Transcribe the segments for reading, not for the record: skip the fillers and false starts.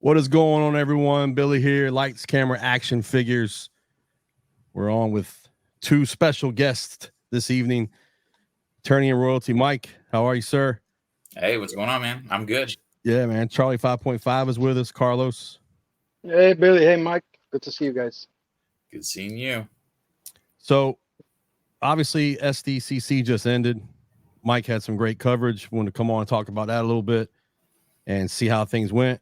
What is going on, everyone? Billy here, Lights, Camera, Action Figures. We're on with two special guests this evening. Attorney and Royalty Mike, how are you, sir? Hey, what's going on, man? I'm good. Yeah, man. Charlie 5.5 is with us. Carlos. Hey, Billy. Hey, Mike. Good to see you guys. Good seeing you. So, obviously, SDCC just ended. Mike had some great coverage. Wanted to come on and talk about that a little bit and see how things went.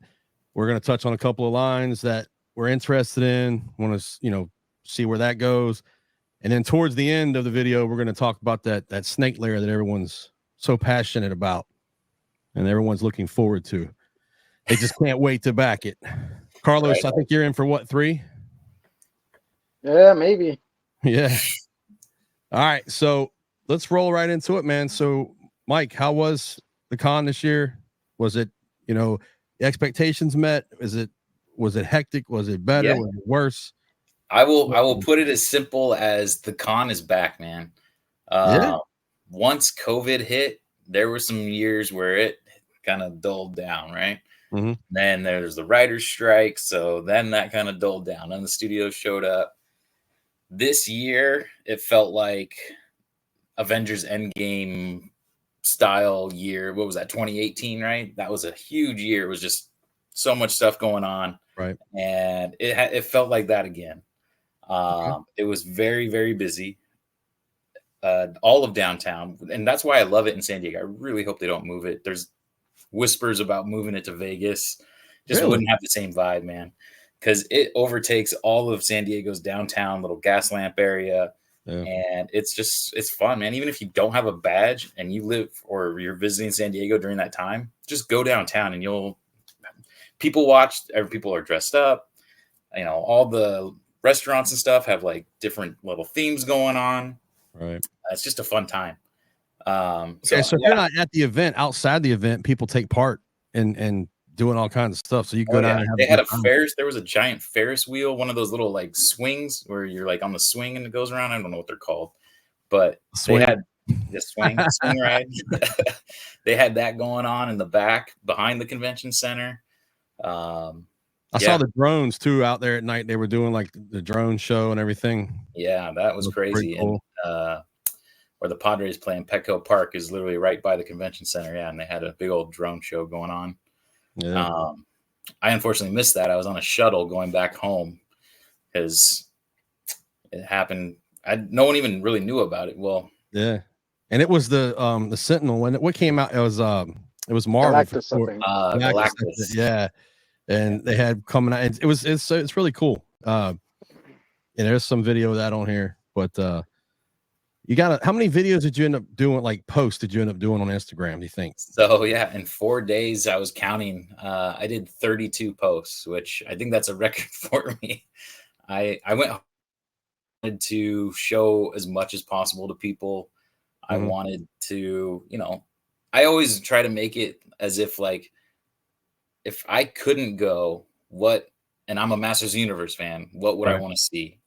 We're going to touch on a couple of lines that we're interested in. Want to, see where that goes. And then towards the end of the video, we're going to talk about that snake lair that everyone's so passionate about and everyone's looking forward to. They just can't wait to back it. Carlos, right. I think you're in for what, 3? Yeah, maybe. Yeah. All right. So let's roll right into it, man. So, Mike, how was the con this year? Was it, the expectations met? Was it hectic? Was it better? Was it worse? I will put it as simple as the con is back, man. Once COVID hit, there were some years where it kind of dulled down, right? Mm-hmm. Then there's the writer's strike, so then that kind of dulled down. And the studios showed up. This year, it felt like Avengers Endgame style year. What was that, 2018, right? That was a huge year. It was just so much stuff going on. Right. And it felt like that again. It was very, very busy. All of downtown. And that's why I love it in San Diego. I really hope they don't move it. There's whispers about moving it to Vegas. Just wouldn't have the same vibe, man. Because it overtakes all of San Diego's downtown little gas lamp area. Yeah. And it's fun, man. Even if you don't have a badge and you live or you're visiting San Diego during that time, just go downtown and people watch. People are dressed up. All the restaurants and stuff have like different little themes going on. Right. It's just a fun time. So if you're not at the event, outside the event, people take part and doing all kinds of stuff. So you go down and they had a Ferris. There was a giant Ferris wheel, one of those little like swings where you're like on the swing and it goes around. I don't know what they're called, but they had the swing ride. They had that going on in the back behind the convention center. I saw the drones too out there at night. They were doing like the drone show and everything. Yeah, that was crazy. Cool. And where the Padres play in Petco Park is literally right by the convention center. Yeah, and they had a big old drone show going on. Yeah. I unfortunately missed that. I was on a shuttle going back home because it happened. No one even really knew about it. Well, yeah, and it was the Sentinel when what came out. It was Marvel. Galactus. Yeah, and they had coming out. It's really cool. And there's some video of that on here, but you got how many videos did you end up doing? Like posts did you end up doing on Instagram? Do you think? So yeah, in 4 days I was counting. I did 32 posts, which I think that's a record for me. I wanted to show as much as possible to people. Mm-hmm. I wanted to, I always try to make it as if like if I couldn't go, and I'm a Masters of the Universe fan, what would I want to see?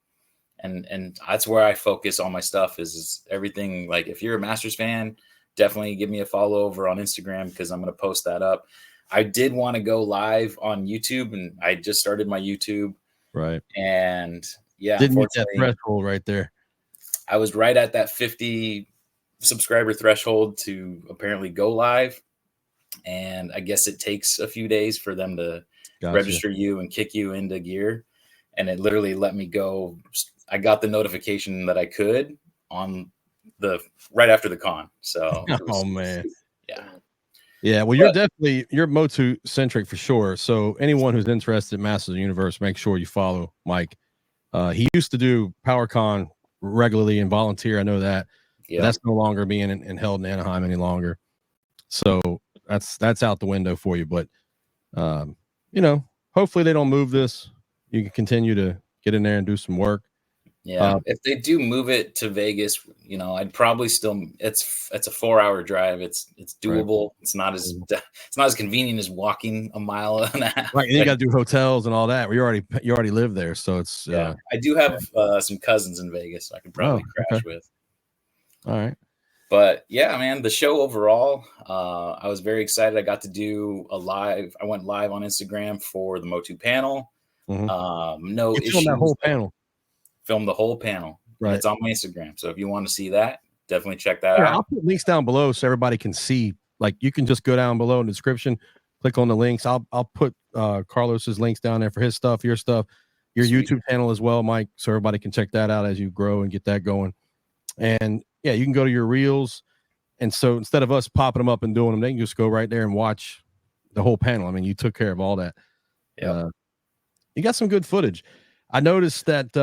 And that's where I focus all my stuff is everything. Like if you're a Masters fan, definitely give me a follow over on Instagram because I'm going to post that up. I did want to go live on YouTube and I just started my YouTube. Right. And yeah, didn't meet that threshold right there. I was right at that 50 subscriber threshold to apparently go live. And I guess it takes a few days for them to register you and kick you into gear. And it literally let me go. I got the notification that I could on right after the con. So, man. Yeah. Well, you're MOTU centric for sure. So anyone who's interested in Masters of the Universe, make sure you follow Mike. He used to do PowerCon regularly and volunteer. I know that. Yeah. That's no longer being held in Anaheim any longer. So that's out the window for you. But, hopefully they don't move this. You can continue to get in there and do some work. Yeah, if they do move it to Vegas, I'd probably still. It's a 4-hour drive. It's doable. Right. It's not as convenient as walking a mile and a half. Right, and you got to do hotels and all that. You already live there, so it's. I do have some cousins in Vegas. So I could probably crash with. All right. But yeah, man, the show overall, I was very excited. I got to do a live. I went live on Instagram for the MOTU panel. No you issues. filmed that whole panel. Filmed the whole panel. Right. And it's on my Instagram. So if you want to see that, definitely check that out. I'll put links down below so everybody can see. Like you can just go down below in the description, click on the links. I'll put Carlos's links down there for his stuff, your stuff, your Sweet. YouTube channel as well, Mike, so everybody can check that out as you grow and get that going. And yeah, you can go to your reels. And so instead of us popping them up and doing them, they can just go right there and watch the whole panel. I mean, you took care of all that. Yeah. You got some good footage. I noticed that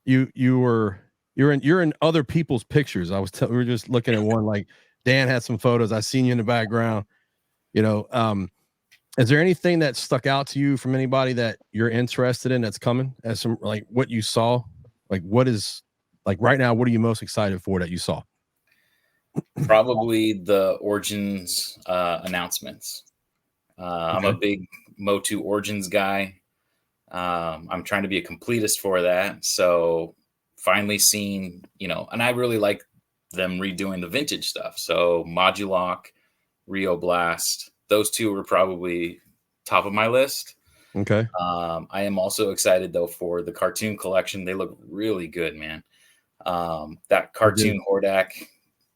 you're in other people's pictures. We were just looking at one, like Dan had some photos. I seen you in the background. You know, is there anything that stuck out to you from anybody that you're interested in that's coming as some, like what you saw? Like what is, like right now, what are you most excited for that you saw? Probably the Origins announcements. I'm a big MOTU Origins guy. I'm trying to be a completist for that. So finally seeing, you know, and I really like them redoing the vintage stuff. So Modulock, Rio Blast, those two were probably top of my list. Okay. I am also excited though for the cartoon collection. They look really good, man. That cartoon Hordak,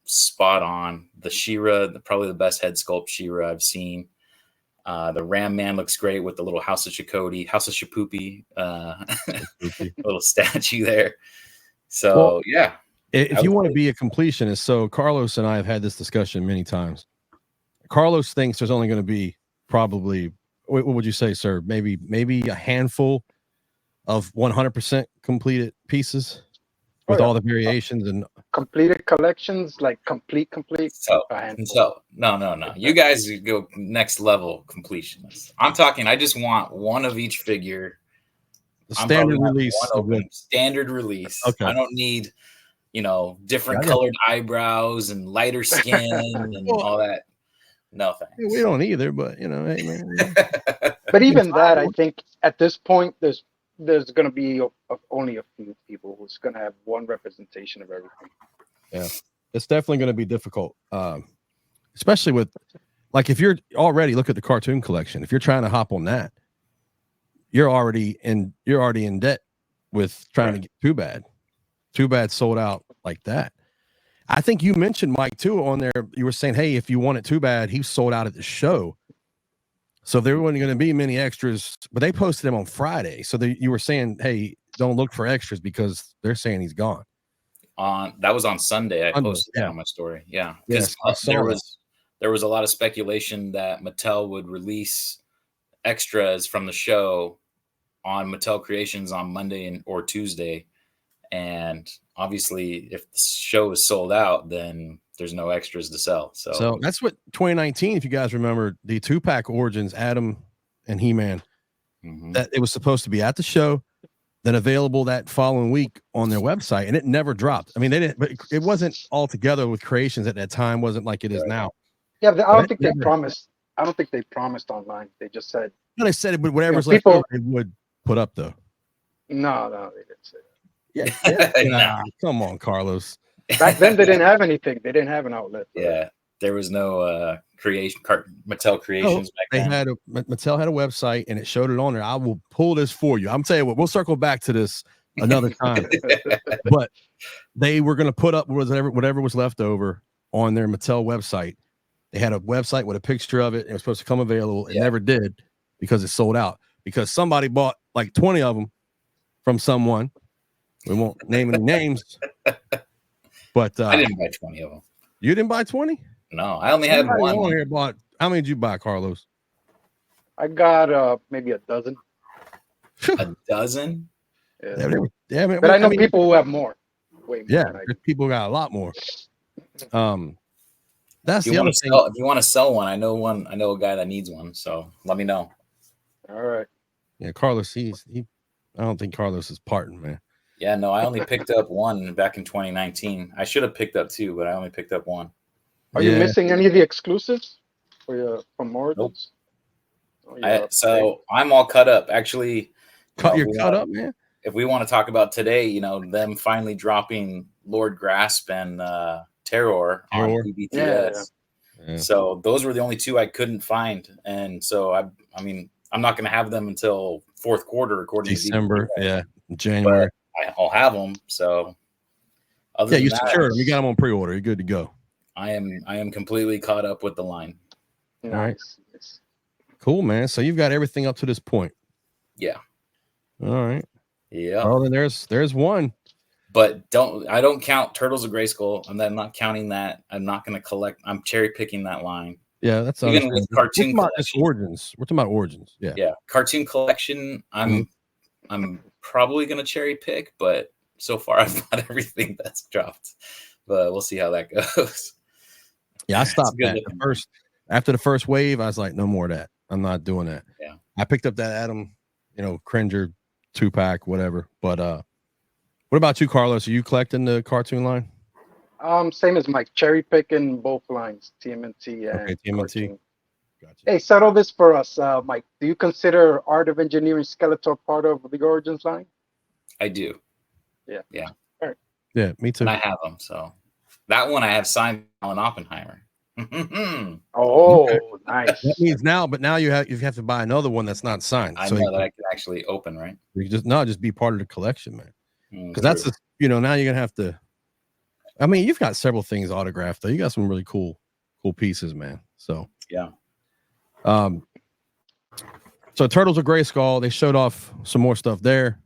spot on. The She-Ra, probably the best head sculpt She-Ra I've seen. The Ram Man looks great with the little House of Shapoopy little statue there. So well, yeah. If you want to be a completionist, so Carlos and I have had this discussion many times. Carlos thinks there's only going to be probably, what would you say, sir? Maybe a handful of 100% completed pieces with all the variations and completed collections, like complete. So no. You guys go next level completionists. I'm talking. I just want one of each figure. The standard release. Standard release. Okay. I don't need, you know, different colored eyebrows and lighter skin and all that. No thanks. We don't either, but you know, hey, man. But even that, I think at this point, there's going to be only a few people who's going to have one representation of everything. Yeah, it's definitely going to be difficult, especially with, like, if you're already, look at the cartoon collection. If you're trying to hop on that, you're already in debt with trying to get Too Bad. Too Bad sold out like that. I think you mentioned Mike too on there. You were saying, hey, if you want it Too Bad, he sold out at the show. So there weren't going to be many extras, but they posted them on Friday. So you were saying, hey, don't look for extras because they're saying he's gone. That was on Sunday. I posted that on my story. Yeah. Because there was a lot of speculation that Mattel would release extras from the show on Mattel Creations on Monday or Tuesday. And obviously, if the show is sold out, then there's no extras to sell. So that's what 2019, if you guys remember, the 2-pack Origins, Adam and He-Man, that it was supposed to be at the show, then available that following week on their website, and it never dropped. I mean, they didn't, but it wasn't all together with Creations at that time. Wasn't like it is now. Yeah, I don't think they promised. I don't think they promised online. They just said. No, they said it, but whatever's left over, they would put up though. No, they didn't say that. Yeah. Come on, Carlos. Back then, they didn't have anything. They didn't have an outlet. Yeah, there was no Mattel Creations back then. Mattel had a website, and it showed it on there. I will pull this for you. I'm telling you what, we'll circle back to this another time. But they were going to put up whatever was left over on their Mattel website. They had a website with a picture of it. It was supposed to come available. It never did because it sold out. Because somebody bought like 20 of them from someone. We won't name any names. But I didn't buy 20 of them. You didn't buy 20? No, I only had one. Here bought, how many did you buy, Carlos? I got maybe a dozen. A dozen? Yeah, but I know people who have more. Way more people got a lot more. That's the other thing. If you want to sell one, I know a guy that needs one. So let me know. All right. Yeah, Carlos, I don't think Carlos is parting, man. Yeah, no, I only picked up one back in 2019. I should have picked up two, but I only picked up one. Are you missing any of the exclusives from Origins? Nope. So I'm all cut up. Actually, you're cut up, man. If we want to talk about today, them finally dropping Lord Grasp and Terror on Terror. PBTS. Yeah. So those were the only two I couldn't find, and so I mean, I'm not going to have them until fourth quarter, according December, to yeah, January. I'll have them. So Yeah, you secured them. You got them on pre-order. You're good to go. I am completely caught up with the line. Nice. Cool, man. So you've got everything up to this point. Yeah. All right. Yeah. Well, then there's one. But I don't count Turtles of Grayskull. I'm not counting that. I'm not going to collect. I'm cherry picking that line. Yeah, that's even with cartoon origins. We're talking about origins. Yeah. Yeah. Cartoon collection. I'm probably going to cherry pick, but so far I've got everything that's dropped. But we'll see how that goes. Yeah, I stopped that after the first wave. I was like, no more of that. I'm not doing that. Yeah. I picked up that Adam, Cringer 2-pack, whatever. But what about you, Carlos? Are you collecting the cartoon line? Same as Mike, cherry picking both lines, TMNT and okay, TMNT. Gotcha. Hey, settle this for us, Mike. Do you consider Art of Engineering Skeletor part of the Origins line? I do. Yeah. Yeah. All right. Yeah, me too. And I have them. So that one I have signed Alan Oppenheimer. Oh, okay. Nice. That means now you have to buy another one that's not signed. I know that I can actually open, right? You just be part of the collection, man. Because that's now you're gonna have to. I mean, you've got several things autographed though. You got some really cool pieces, man. So yeah. So Turtles of Grayskull, they showed off some more stuff there.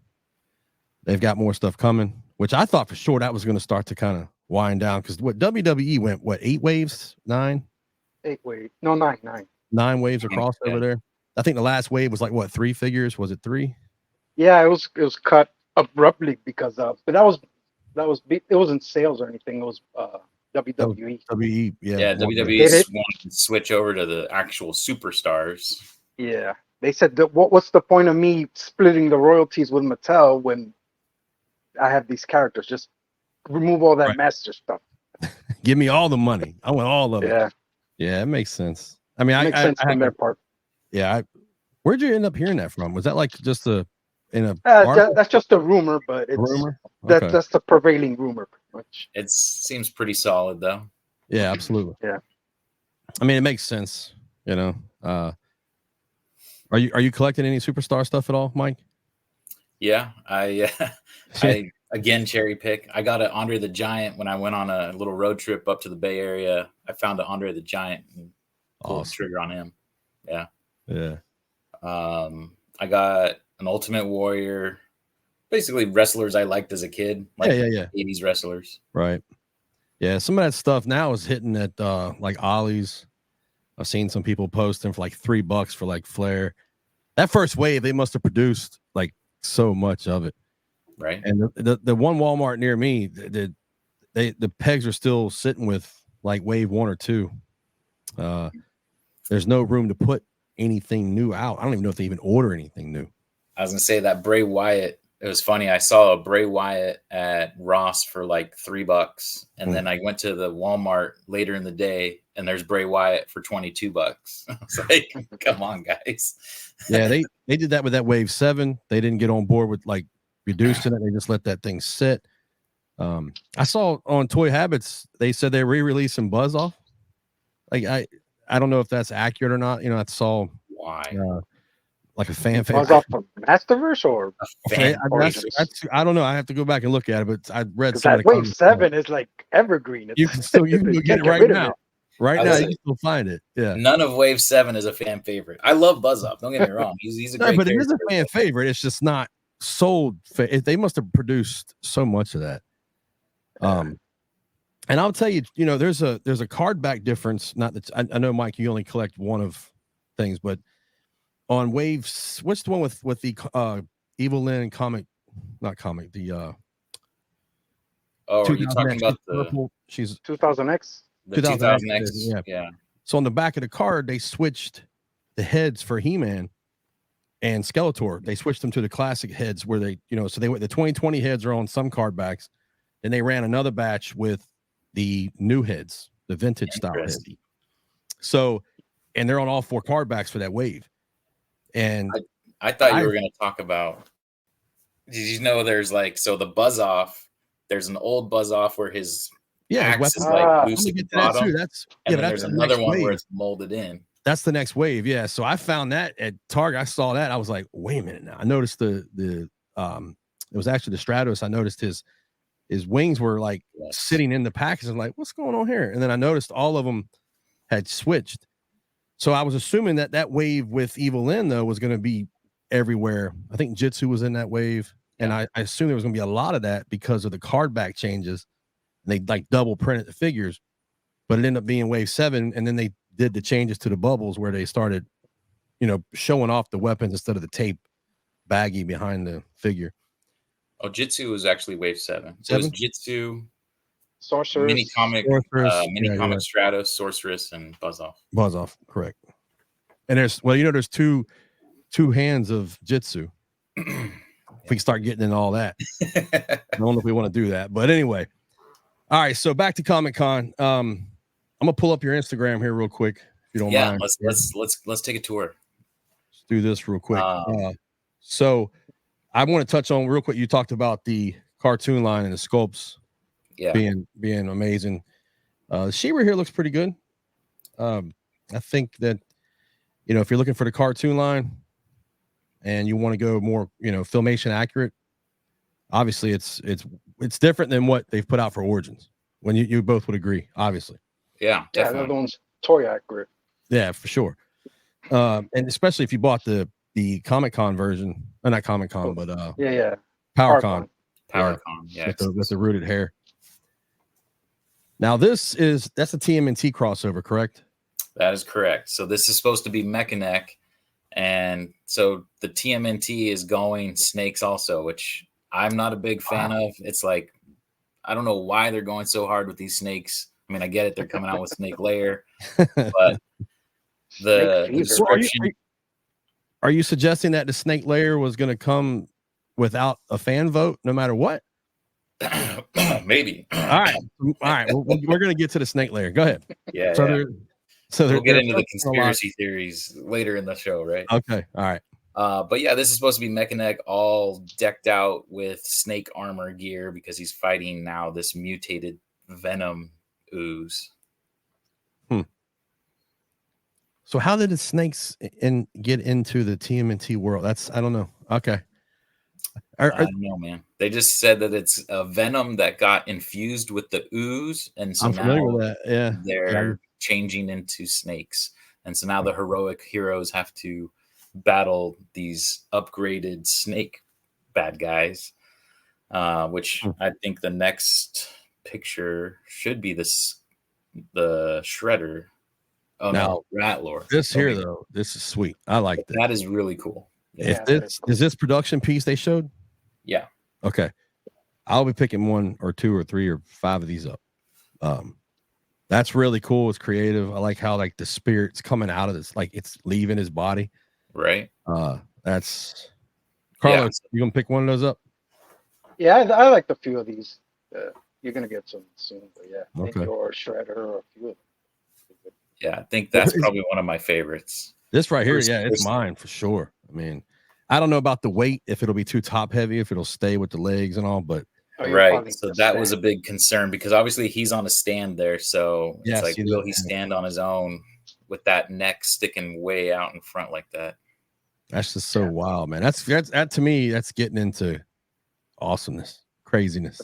They've got more stuff coming, which I thought for sure that was going to start to kind of wind down because what WWE went 8 waves, 9? 8 waves, no 9. 9 waves across over there. I think the last wave was like 3 figures? Was it 3? Yeah, it was cut abruptly because of, but that was it wasn't sales or anything. It was WWE. WWE, yeah. WWE wanted to switch over to the actual superstars. Yeah, they said that what's the point of me splitting the royalties with Mattel when I have these characters? Just remove all that master stuff. Give me all the money. I want all of it. Yeah, it makes sense. I mean, makes sense from their part. Yeah, where'd you end up hearing that from? Was that like just that's just a rumor, but it's rumor? Okay. That's the prevailing rumor, pretty much. It seems pretty solid, though. Yeah, absolutely. Yeah, I mean, it makes sense. Are you collecting any superstar stuff at all, Mike? Yeah, I again cherry pick. I got an Andre the Giant when I went on a little road trip up to the Bay Area. I found an Andre the Giant and pulled the trigger on him. Yeah. I got an Ultimate Warrior, basically wrestlers I liked as a kid, like 80s wrestlers. Right. Yeah, some of that stuff now is hitting at like Ollie's. I've seen some people posting for like $3 for like Flair. That first wave, they must have produced like so much of it. Right. And the one Walmart near me, the pegs are still sitting with like wave 1 or 2. There's no room to put anything new out. I don't even know if they even order anything new. I was gonna say that Bray Wyatt. It was funny. I saw a Bray Wyatt at Ross for like $3, and then I went to the Walmart later in the day, and there's Bray Wyatt for $22. I was like, "Come on, guys!" Yeah, they did that with that Wave 7. They didn't get on board with like reducing it. They just let that thing sit. I saw on Toy Habits they said they're re-releasing Buzz Off. Like I don't know if that's accurate or not. I saw why. Like a fan favorite. Buzz Off from Masterverse or I don't know. I have to go back and look at it, but I read some that Wave 7 is like evergreen. You can still get it right now. Right now, you can still find it. Yeah. None of Wave 7 is a fan favorite. I love Buzz Off. Don't get me wrong. He's a great but character. It is a fan favorite. It's just not sold. They must have produced so much of that. And I'll tell you, there's a card back difference. Not that I know, Mike, you only collect one of things, but on Waves, what's the one with the Evil Lynn comic? Not comic. The are you talking about purple? She's 2000X. The 2000X. Yeah. So on the back of the card, they switched the heads for He-Man and Skeletor. They switched them to the classic heads where they, so the 2020 heads are on some card backs. Then they ran another batch with the new heads, the vintage style heads. So, and they're on all 4 card backs for that wave. And I thought you were going to talk about, did you know there's like, so the Buzz Off, there's an old Buzz Off where his Yeah, axe his is weapon. like Ah. I'm loose gonna at the get to that too. bottom, That's and then but there's that's the another next one where wave. it's molded in. That's the next wave. Yeah. So I found that at Target. I saw that. I was like, wait a minute now. I noticed it was actually the Stratos. I noticed his wings were like Yes. sitting in the package. I'm like, what's going on here? And then I noticed all of them had switched. So I was assuming that wave with Evil Lyn though was going to be everywhere. I think Jitsu was in that wave, and I assumed there was going to be a lot of that because of the card back changes. And they like double printed the figures, but it ended up being wave 7, and then they did the changes to the bubbles where they started, showing off the weapons instead of the tape baggy behind the figure. Oh, Jitsu was actually wave 7. So it was 7? Jitsu, Sorceress. mini comic Sorceress, yeah, right. Stratos, Sorceress, and Buzz Off. Buzz Off, correct. And there's two hands of Jitsu. If we can start getting in all that. I don't know if we want to do that, but anyway. All right, so back to Comic-Con. I'm gonna pull up your Instagram here real quick, if you don't mind. Let's take a tour. Let's do this real quick. So I want to touch on real quick. You talked about the cartoon line and the sculpts being amazing. She-Ra here looks pretty good. I think that if you're looking for the cartoon line and you want to go more, Filmation accurate, obviously it's different than what they've put out for Origins. When you both would agree, obviously. Yeah, the other one's toy accurate. Yeah, for sure. And especially if you bought the Comic-Con version, not Comic-Con, but PowerCon. PowerCon, yeah. With the rooted hair. Now that's a TMNT crossover, correct? That is correct. So this is supposed to be Mechanic, and so the TMNT is going Snakes also, which I'm not a big fan of. It's like, I don't know why they're going so hard with these snakes. I mean, I get it, they're coming out with Snake Lair, but the description. Are you suggesting that the Snake Lair was going to come without a fan vote, no matter what? Maybe. All right. We're going to get to the Snake Lair. Go ahead. Yeah. So we'll get into the conspiracy theories later in the show, right? Okay. All right. But yeah, this is supposed to be Mechanic all decked out with snake armor gear because he's fighting now this mutated venom ooze. So how did the snakes get into the TMNT world? I don't know. Okay. I don't know, man. They just said that it's a venom that got infused with the ooze, and so I'm familiar with that. Yeah, they're changing into snakes, and so now the heroic heroes have to battle these upgraded snake bad guys. Which I think the next picture should be the Shredder. Oh no, Ratlord. This here though, this is sweet. I like this. That is really cool. Yeah, is this production piece they showed? Yeah. Okay. I'll be picking 1 or 2 or 3 or 5 of these up. That's really cool. It's creative. I like how like the spirit's coming out of this, like it's leaving his body. Right. That's Carlos. You gonna pick one of those up? Yeah, I like a few of these. You're gonna get some soon, but yeah, okay. Or Shredder or a few of them. Yeah, I think that's probably one of my favorites. This right here, it's mine for sure. I mean, I don't know about the weight, if it'll be too top heavy, if it'll stay with the legs and all, but right. So that was a big concern because obviously he's on a stand there. So it's like, will he stand on his own with that neck sticking way out in front like that? That's just so wild, man. That's to me, that's getting into awesomeness, craziness.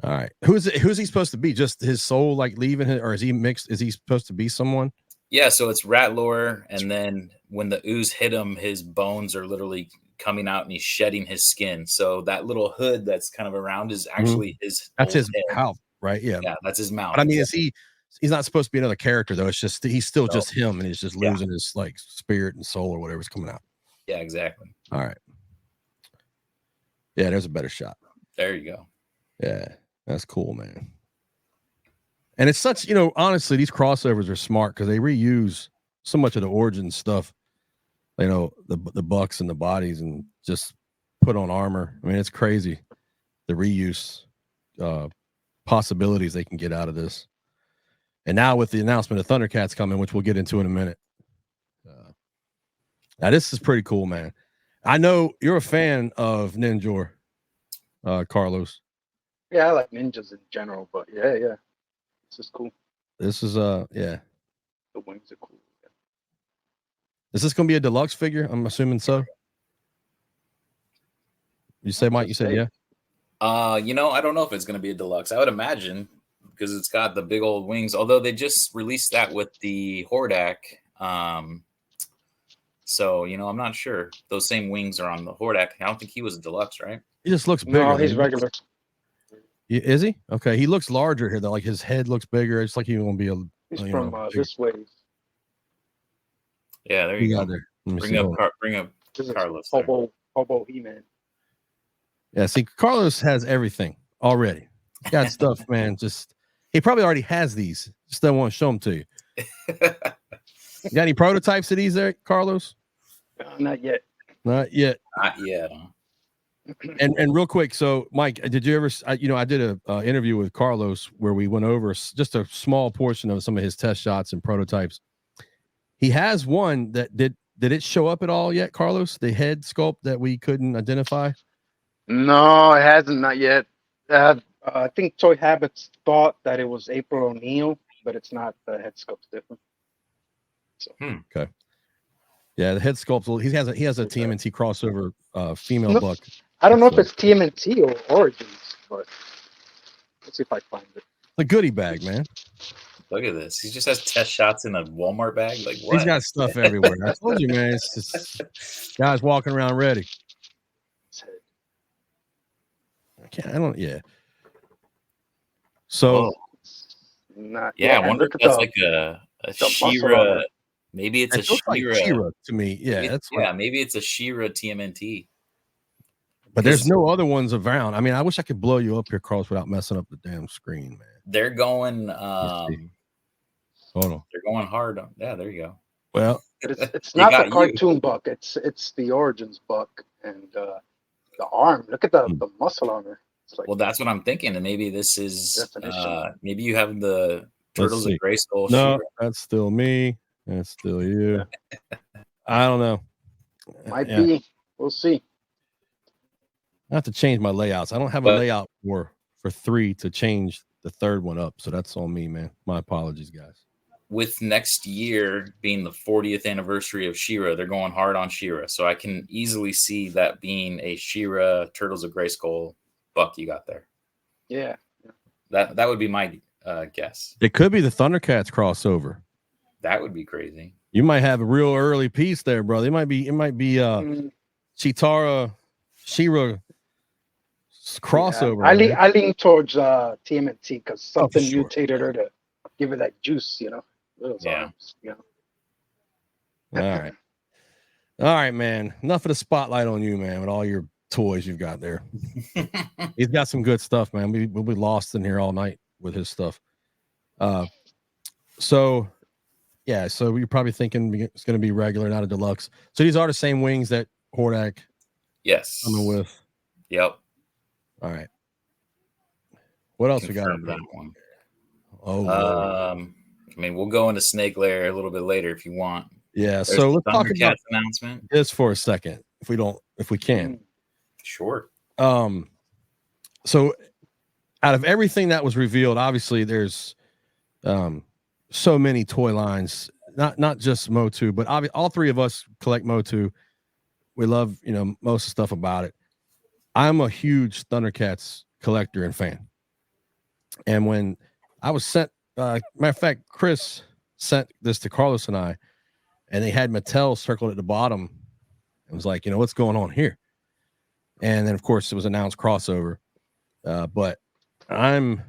All right. Who's he supposed to be? Just his soul like leaving it, or is he mixed? Is he supposed to be someone? Yeah, so it's Ratlord, and then when the ooze hit him, his bones are literally coming out and he's shedding his skin. So that little hood that's kind of around is actually his. That's his mouth, right? Yeah. Yeah, that's his mouth. But I mean, he's not supposed to be another character though. It's just he's still just him, and he's just losing his like spirit and soul or whatever's coming out. Yeah, exactly. All right. Yeah, there's a better shot. There you go. Yeah, that's cool, man. And it's such, honestly, these crossovers are smart because they reuse so much of the origin stuff, the bucks and the bodies, and just put on armor. I mean, it's crazy the reuse possibilities they can get out of this. And now with the announcement of Thundercats coming, which we'll get into in a minute. Now this is pretty cool, man. I know you're a fan of Ninjor, Carlos. Yeah, I like ninjas in general, but yeah, this is cool. This is yeah. The wings are cool. Yeah. Is this gonna be a deluxe figure? I'm assuming so. You say, Mike? You said yeah. You know, I don't know if it's going to be a deluxe. I would imagine because it's got the big old wings. Although they just released that with the Hordak, so you know, I'm not sure. Those same wings are on the Hordak. I don't think he was a deluxe, right? He just looks bigger. No, he's regular. Is he? Okay, he looks larger here though. Like his head looks bigger. It's like he's gonna be a. He's from this way. Yeah, there you go. There. Bring up Carlos. Hobo He-Man. Yeah, see, Carlos has everything already. Got stuff, man. Just he probably already has these. Just don't want to show them to you. You got any prototypes of these there, Carlos? Not yet. Not yet. And real quick, so Mike, did you ever? I did a interview with Carlos where we went over just a small portion of some of his test shots and prototypes. He has one that did it show up at all yet, Carlos? The head sculpt that we couldn't identify. No, it hasn't, not yet. I think Toy Habits thought that it was April O'Neil, but it's not. The head sculpt's different. So. Okay. Yeah, the head sculpt. He has a TMNT crossover female buck. I don't know if it's TMNT or Origins, but let's see if I find it. The goodie bag, man. Look at this. He just has test shots in a Walmart bag. Like what? He's got stuff everywhere. I told you, man. It's just guys walking around ready. Yeah. So, I wonder if that's like a She-Ra. Maybe it's a She-Ra. Like She-Ra to me. Yeah, maybe it's a She-Ra TMNT. But there's no other ones around. I mean, I wish I could blow you up here, Carlos, without messing up the damn screen, man. They're going. Hold on. They're going hard. Yeah, there you go. Well, it's not the cartoon buck. It's the Origins buck, and the arm. Look at the muscle on her. Like, well, that's what I'm thinking, and maybe this is. Maybe you have the Turtles of Grayskull. No, that's still me. That's still you. I don't know. Might be. We'll see. I have to change my layouts. I don't have a layout for 3 to change the third one up, so that's on me, man. My apologies, guys. With next year being the 40th anniversary of She-Ra, they're going hard on She-Ra, so I can easily see that being a She-Ra Turtles of Grayskull buck you got there. Yeah. That would be my guess. It could be the Thundercats crossover. That would be crazy. You might have a real early piece there, brother. It might be Chitara She-Ra crossover. I lean towards TMNT because something mutated her to give her that juice, Those arms, All right, man. Enough of the spotlight on you, man, with all your toys you've got there. He's got some good stuff, man. We'll be lost in here all night with his stuff. So you're probably thinking it's going to be regular, not a deluxe. So these are the same wings that Hordak coming with. Yep. All right. What else we got? That one. Oh, I mean, we'll go into Snake Lair a little bit later if you want. Yeah. So let's talk about announcement this for a second, if we can. Sure. So out of everything that was revealed, obviously there's so many toy lines, not just MOTU, but all three of us collect MOTU. We love, most of the stuff about it. I'm a huge Thundercats collector and fan. And when I was sent, matter of fact, Chris sent this to Carlos and I, and they had Mattel circled at the bottom. It was like, what's going on here? And then, of course, it was announced crossover. But I'm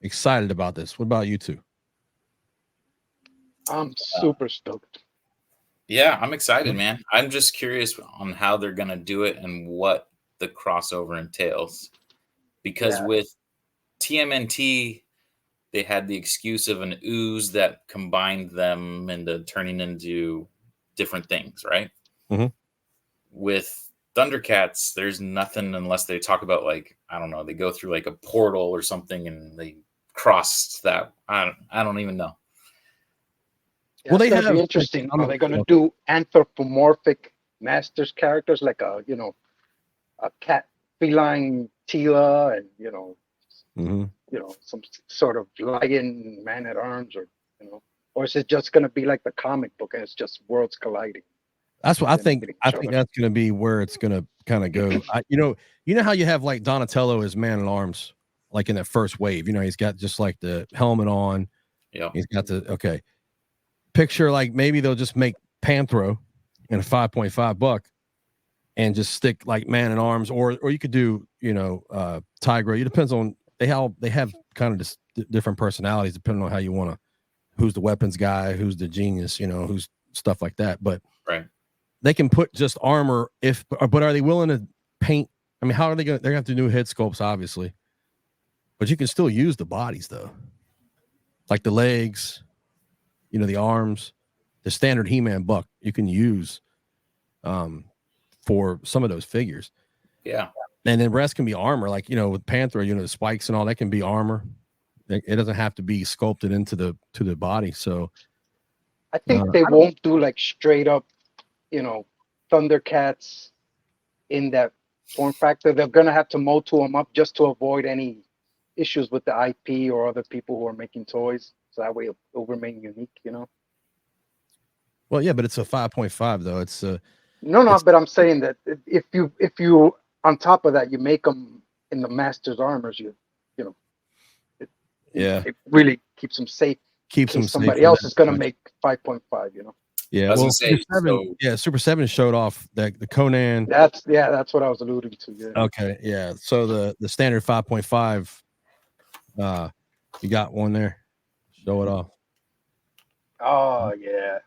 excited about this. What about you two? I'm super stoked. Yeah, I'm excited, man. I'm just curious on how they're going to do it and what the crossover entails. Because with TMNT, they had the excuse of an ooze that combined them into turning into different things, right? Mm-hmm. With Thundercats, there's nothing unless they talk about, like, I don't know, they go through like a portal or something and they cross that. I don't even know. Yeah, well, they have interesting. Are they going to do anthropomorphic Masters characters like a cat feline Tila and Mm-hmm. You know, some sort of lion, man at arms, or you know, or is it just gonna be like the comic book and it's just worlds colliding? That's what I Then think. hitting I each think other. that's going to be where it's going to kind of go. You know how you have like Donatello as man at arms, like in that first wave. You know, he's got just like the helmet on. Yeah. He's got the okay. Picture like maybe they'll just make Panthro in a 5.5 buck and just stick like man at arms, or you could do Tigra. It depends on they have kind of just different personalities depending on how you want to. Who's the weapons guy? Who's the genius? You know, who's stuff like that. But right. They can put just armor but are they willing to paint? I mean, how are they going to, they're going to have to do new head sculpts, obviously, but you can still use the bodies though. Like the legs, the arms, the standard He-Man buck you can use for some of those figures. Yeah. And then rest can be armor. Like, with Panther, the spikes and all that can be armor. It doesn't have to be sculpted into the body. So I think they won't do like straight up, Thundercats in that form factor. They're gonna have to MOTU them up just to avoid any issues with the IP or other people who are making toys. So that way it'll remain unique, Well, yeah, but it's a 5.5 though. It's no, but I'm saying that if you on top of that you make them in the master's armors, it really keeps them safe. Keeps them safe. Somebody else is gonna make 5.5, Yeah, well, Super 7 showed off the Conan. That's what I was alluding to. Yeah. Okay, yeah. So the standard 5.5, you got one there. Show it off. Oh yeah.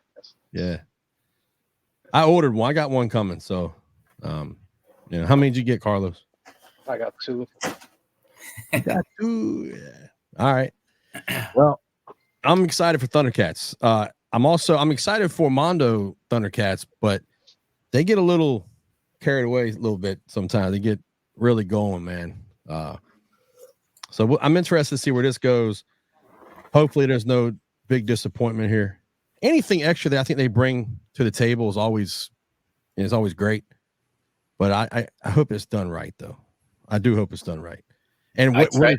Yeah. I ordered one. I got one coming. So, how many did you get, Carlos? I got 2. I got 2. Yeah. All right. Well, I'm excited for Thundercats. I'm excited for Mondo Thundercats, but they get a little carried away a little bit sometimes. They get really going, man. So I'm interested to see where this goes. Hopefully there's no big disappointment here. Anything extra that I think they bring to the table is always great. But I hope it's done right, though. I do hope it's done right. And what's right?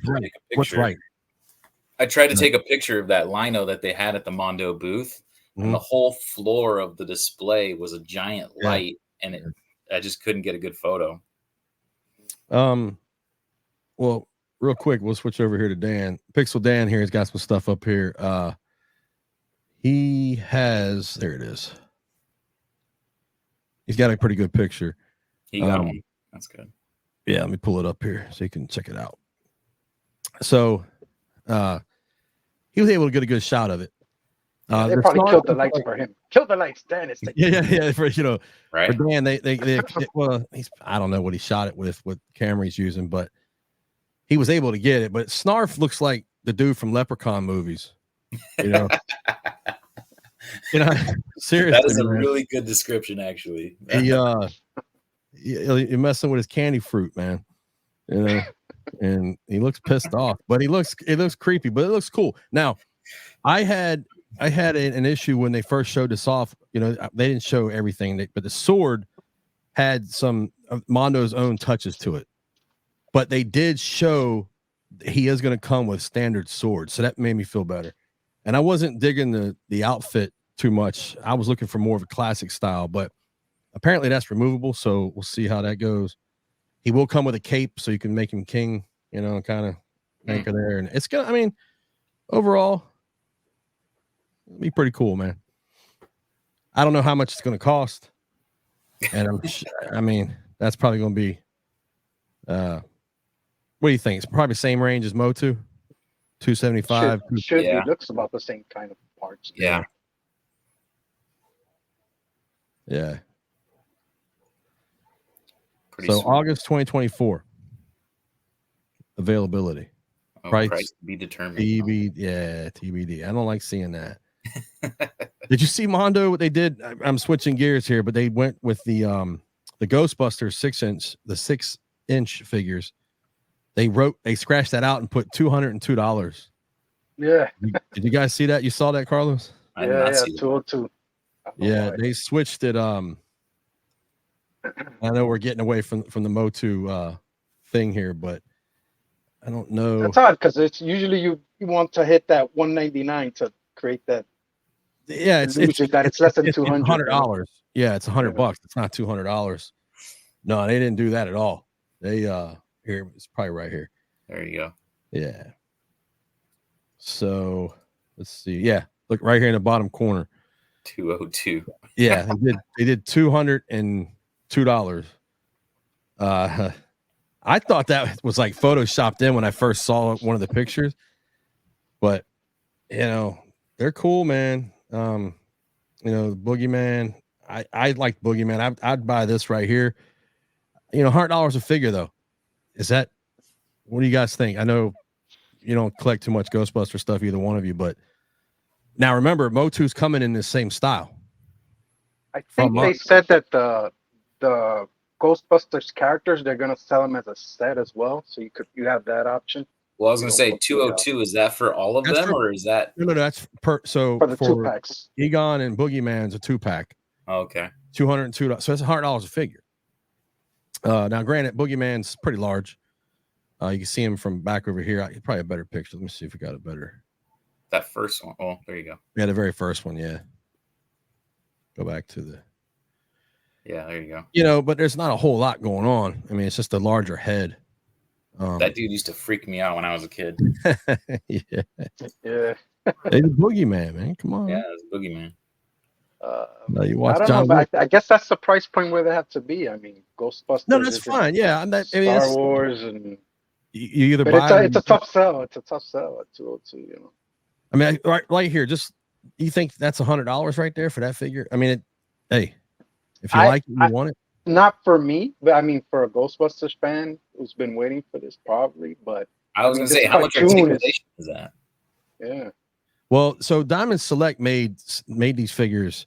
I tried to take a picture of that lino that they had at the Mondo booth, and the whole floor of the display was a giant light, and I just couldn't get a good photo. Well, real quick, we'll switch over here to Dan. Pixel Dan here has got some stuff up here. He has, there it is. He's got a pretty good picture. He got one. That's good. Yeah, let me pull it up here so you can check it out. So, he was able to get a good shot of it. They probably killed the lights for him. Kill the lights, Dan. Yeah. For right. For Dan, they well, I don't know what he shot it with, what camera he's using, but he was able to get it. But Snarf looks like the dude from Leprechaun movies. Seriously, that is a really good description, actually. You're messing with his candy fruit, man. And he looks pissed off, but it looks creepy, but it looks cool. Now, I had an issue when they first showed this off. They didn't show everything, but the sword had some of Mondo's own touches to it. But they did show he is going to come with standard swords, so that made me feel better. And I wasn't digging the outfit too much. I was looking for more of a classic style, but apparently that's removable, so we'll see how that goes. He will come with a cape, so you can make him king, kind of anchor there. And it's gonna, overall, it'll be pretty cool, man. I don't know how much it's gonna cost, and that's probably gonna be. What do you think? It's probably same range as MOTU, $275. Should be. Looks about the same kind of parts. Yeah. Yeah. Pretty sweet. August 2024 availability. Price to be determined. TBD. I don't like seeing that. Did you see Mondo? What they did? I'm switching gears here, but they went with the Ghostbusters 6-inch figures. They scratched that out and put $202. Yeah. Did you guys see that? You saw that, Carlos? Yeah, 202. Yeah, they switched it. I know we're getting away from the MOTU thing here, but I don't know. That's odd because it's usually you want to hit that 199 to create that Yeah, it's illusion that it's less than 200. $100. Yeah, it's $100. Yeah. It's not $200. No, they didn't do that at all. They here, it's probably right here. There you go. Yeah. So let's see. Yeah, look right here in the bottom corner. 202. Yeah, they did $202. I thought that was like photoshopped in when I first saw one of the pictures, but you know, they're cool, man. You know, Boogeyman. I like Boogeyman. I'd buy this right here. You know, $100 a figure though. Is that, what do you guys think? I know you don't collect too much Ghostbuster stuff, either one of you, but now remember, MOTU's coming in the same style. I think they said that the Ghostbusters characters, they're gonna sell them as a set as well, so you have that option. Well, I was gonna say 202. Is that for all of them, or is that no? That's for the 2-packs. Egon and Boogeyman's a 2-pack. Okay. $202. So that's $100 a figure. Now, granted, Boogeyman's pretty large. You can see him from back over here. Probably a better picture. Let me see if we got a better. That first one. Oh, there you go. Yeah, the very first one. Yeah. Go back to the. Yeah, there you go. You know, but there's not a whole lot going on. I mean, it's just a larger head. That dude used to freak me out when I was a kid. Yeah. Yeah. Hey, the Boogeyman, man. Come on. Yeah, it's Boogeyman. You watch I don't John know, but I guess that's the price point where they have to be. I mean, Ghostbusters. No, that's fine. Yeah, I'm not. I mean, Star Wars and. You either But buy. it's a tough sell. It's a tough sell at 202. You know. I mean, right here. Just you think that's $100 right there for that figure? I mean, hey, if you like it, you want it. Not for me, but I mean, for a Ghostbusters fan who's been waiting for this, probably. But I was gonna say, how much articulation is that? Yeah. Well, so Diamond Select made these figures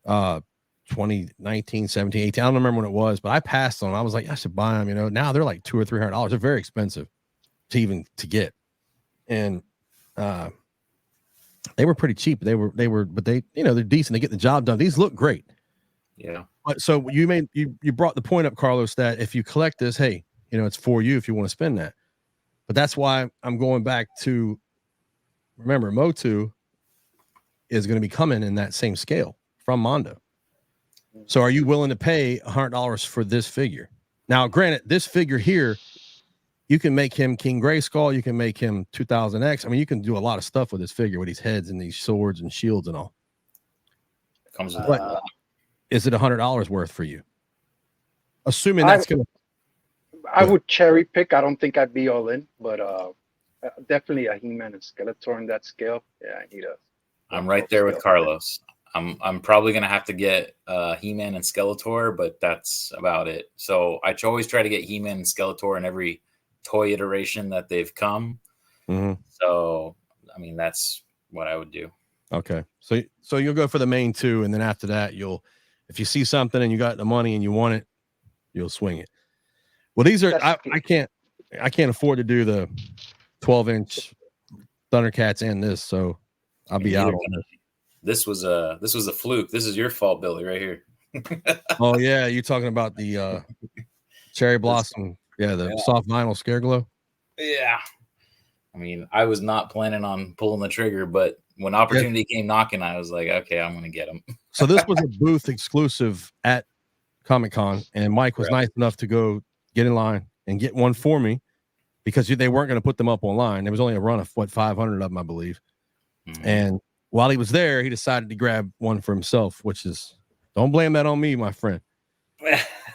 2019, 17, 18. I don't remember when it was, but I passed on them. I was like, I should buy them. You know, now they're like $200 or $300. They're very expensive to get. And they were pretty cheap. They were, but they, you know, they're decent. They get the job done. These look great. Yeah. But so you brought the point up, Carlos, that if you collect this, hey, you know, it's for you if you want to spend that. But that's why I'm going back to, remember, MOTU is going to be coming in that same scale from Mondo. So are you willing to pay $100 for this figure? Now, granted, this figure here, you can make him King Grayskull. You can make him 2000X. I mean, you can do a lot of stuff with this figure, with these heads and these swords and shields and all. Comes with But is it $100 worth for you? Assuming that's going to. I would cherry pick. I don't think I'd be all in, but definitely a He-Man and Skeletor in that scale. Yeah, I need a. I'm right there with Carlos. I'm probably gonna have to get He-Man and Skeletor, but that's about it. So I always try to get He-Man and Skeletor in every toy iteration that they've come. Mm-hmm. So I mean, that's what I would do. Okay, so you'll go for the main two, and then after that, if you see something and you got the money and you want it, you'll swing it. Well, these are I can't afford to do the 12-inch Thundercats and this, so I'll be out on this. This was a fluke. This is your fault, Billy, right here. Oh yeah, you're talking about the cherry blossom, the soft vinyl scare glow. Yeah, I mean, I was not planning on pulling the trigger, but when opportunity came knocking, I was like, okay, I'm gonna get them. So this was a booth exclusive at Comic-Con, and Mike was nice enough to go get in line and get one for me because they weren't going to put them up online. There was only a run of 500 of them, I believe. Mm-hmm. And while he was there, he decided to grab one for himself, which is, don't blame that on me, my friend.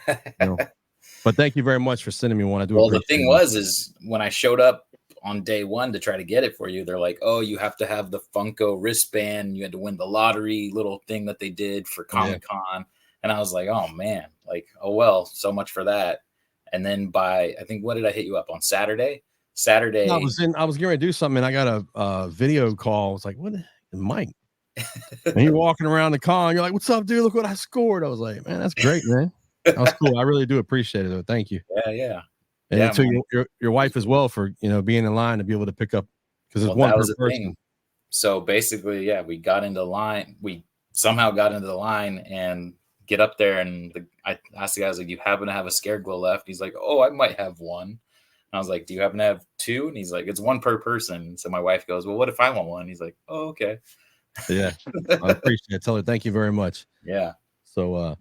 But thank you very much for sending me one. I do. Well, the thing is when I showed up on day one to try to get it for you, they're like, oh, you have to have the Funko wristband. You had to win the lottery little thing that they did for Comic-Con. Yeah. And I was like, oh man, like, oh, well, so much for that. And then I think, what did I hit you up on Saturday? I was getting ready to do something, and I got a video call. I was like, what? Mike. And you're walking around the con. You're like, what's up, dude? Look what I scored. I was like, man, that's great, man. That was cool. I really do appreciate it, though. Thank you. Yeah. And to your wife as well for, being in line to be able to pick up, because it's one per person. Thing. So basically, we got into line. We somehow got into the line and get up there, and I asked the guy, I was like, "You happen to have a scare glow left?" He's like, "Oh, I might have one." And I was like, "Do you happen to have 2? And he's like, it's one per person. So my wife goes, well, what if I want one? He's like, oh, okay. Yeah, I appreciate it. Tell her thank you very much. Yeah. So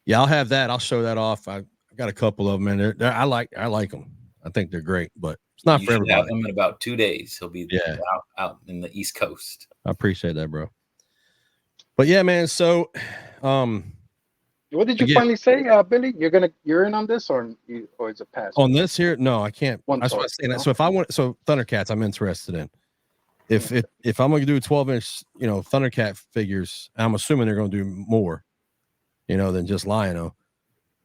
yeah, I'll have that. I'll show that off. I got a couple of them, and I like them. I think they're great, but it's not You for should everybody. have him in about 2 days. He'll be out in the East Coast. I appreciate that, bro. But yeah, man. So, what did you finally say, Billy? You're in on this, or is it past? On this here? No, I can't. That's what I'm saying. No? So if I want, Thundercats, I'm interested in. If I'm going to do 12-inch, Thundercat figures, I'm assuming they're going to do more, than just Lion-O.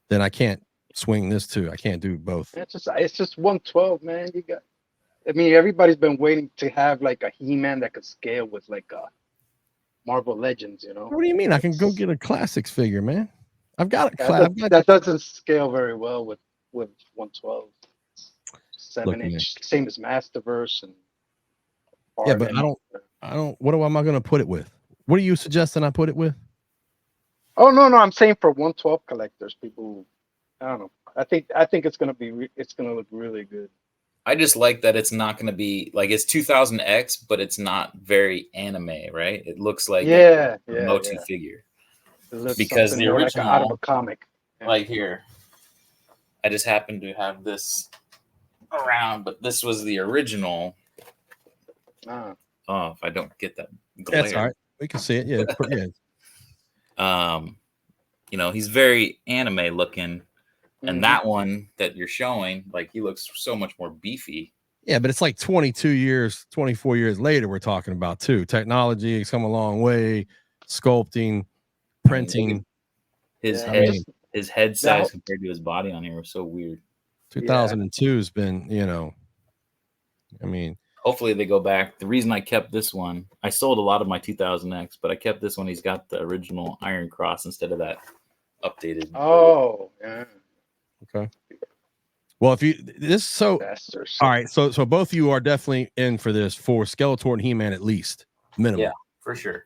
Then I can't swing this too. I can't do both. It's just 112, man. Everybody's been waiting to have like a He-Man that could scale with like a Marvel Legends, What do you mean? I can go get a classics figure, man. I've got that doesn't scale very well with 112. 7-inch, same as Masterverse and yeah, but I don't. What am I going to put it with? What are you suggesting I put it with? Oh no, I'm saying for 112 collectors, people. I don't know. I think it's gonna look really good. I just like that it's not gonna be like it's 2000X, but it's not very anime, right? It looks like a MOTU figure. Because the original, like out of a comic. Like here, I just happen to have this around, but this was the original. Oh, if I don't get that glare. That's all right. We can see it. Yeah, yeah. He's very anime looking, and that one that you're showing, like he looks so much more beefy. Yeah, but it's like 24 years later. We're talking about too. Technology has come a long way. Sculpting, printing. His head size compared to his body on here was so weird. 2002 has been, hopefully they go back. The reason I kept this one, I sold a lot of my 2000X, but I kept this one. He's got the original Iron Cross instead of that updated. Oh, yeah. Okay. Well, all right. So both of you are definitely in for this for Skeletor and He-Man at least minimum. Yeah, for sure.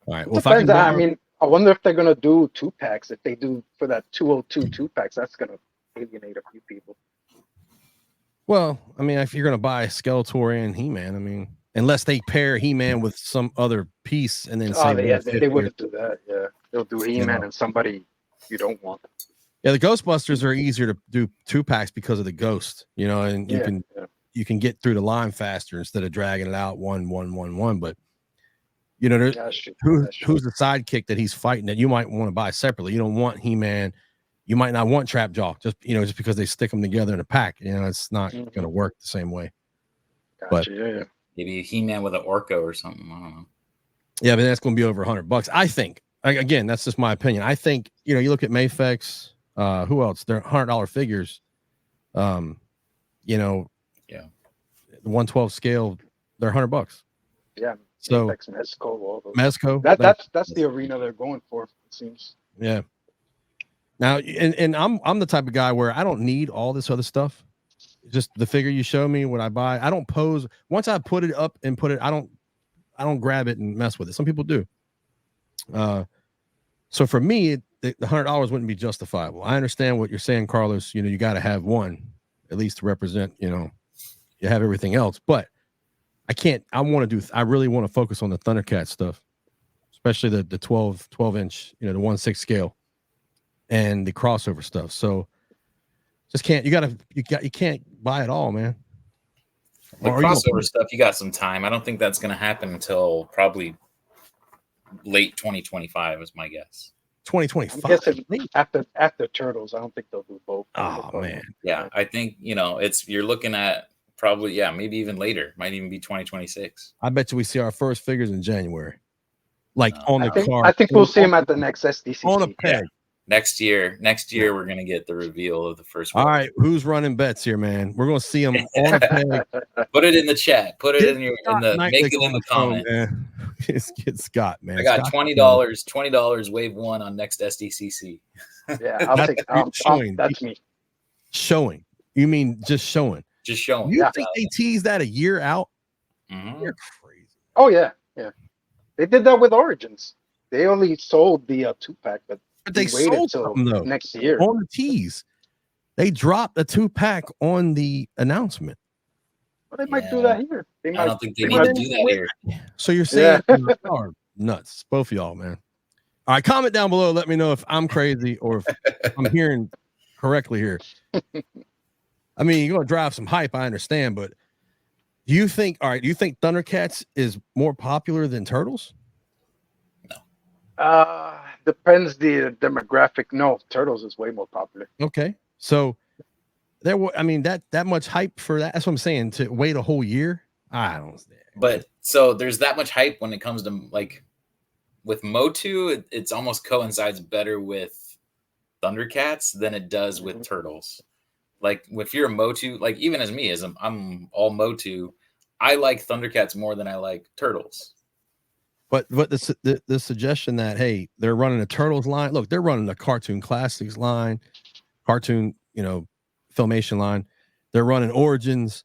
All right. Well, depends. I wonder if they're gonna do 2-packs. If they do for that 202 2-packs, that's gonna alienate a few people. Well, if you're gonna buy Skeletor and He-Man, unless they pair He-Man with some other piece and then say, they wouldn't do that. Yeah, they'll do He-Man and somebody you don't want. Yeah, the Ghostbusters are easier to do 2-packs because of the ghost, and you can get through the line faster instead of dragging it out one. But who's the sidekick that he's fighting that you might want to buy separately? You don't want He-Man. You might not want Trapjaw just because they stick them together in a pack. It's not going to work the same way. Gotcha, but maybe He-Man with an Orco or something. I don't know. Yeah, but that's going to be over $100. I think. Again, that's just my opinion. I think you look at Mayfex. Who else? They're $100 figures. The 112 scale, they're $100. Yeah. So Mezco. That's the arena they're going for. It seems. Yeah. Now, and I'm the type of guy where I don't need all this other stuff. Just the figure you show me, what I buy. I don't pose. Once I put it up and I don't grab it and mess with it. Some people do. So for me, the $100 wouldn't be justifiable. I understand what you're saying, Carlos. You got to have one at least to represent. You have everything else, but I can't. I really want to focus on the Thundercat stuff, especially the 12-inch, the 1/6 scale, and the crossover stuff. So just can't. You can't buy it all, man. The crossover stuff, you got some time. I don't think that's going to happen until probably late 2025 is my guess. 2025. I'm guessing after Turtles, I don't think they'll do both. Oh man. Yeah, I think you're looking at probably maybe even later. Might even be 2026. I bet you we see our first figures in January. On the card. I think we'll see them at the next SDCC. On a peg. Yeah. Next year we're gonna get the reveal of the first one. All right, who's running bets here, man? We're gonna see them on a peg. Put it in the chat. Put it make it in the comment. Man. Get Scott, man. I got $20 wave one on next SDCC. Yeah, I'll take that's me. Showing. You mean just showing? Just showing. You think they teased that a year out? Mm-hmm. You're crazy. Oh yeah. They did that with Origins. They only sold the 2-pack, but they waited till next year on the tease. They dropped a 2-pack on the announcement. Well, they might do that here. They I might, don't think they they need to might- do that here. So you're saying y'all are nuts, both of y'all, man. All right, comment down below. Let me know if I'm crazy or if I'm hearing correctly here. I mean, you're gonna drive some hype, I understand, but do you think Thundercats is more popular than Turtles? Depends the demographic. No, Turtles is way more popular. Okay, so there were, I mean, that much hype for that. That's what I'm saying. To wait a whole year, I don't understand. But so there's that much hype when it comes to like with MOTU, it's almost coincides better with Thundercats than it does with Turtles. Like if you're a MOTU, like even as me, as I'm all MOTU, I like Thundercats more than I like Turtles. But the suggestion that, hey, they're running a Turtles line. Look, they're running a Cartoon Classics line, cartoon, Filmation line. They're running Origins.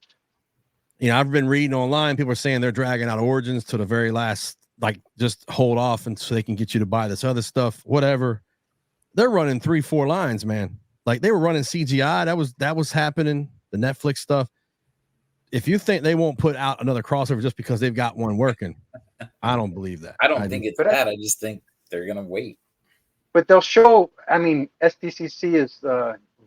I've been reading online. People are saying they're dragging out Origins to the very last, like just hold off and so they can get you to buy this other stuff, whatever. They're running 3-4 lines, man. Like they were running CGI. That was happening. The Netflix stuff. If you think they won't put out another crossover just because they've got one working, I don't believe that. I don't think it's that. I just think they're gonna wait. But they'll show. I mean, SDCC is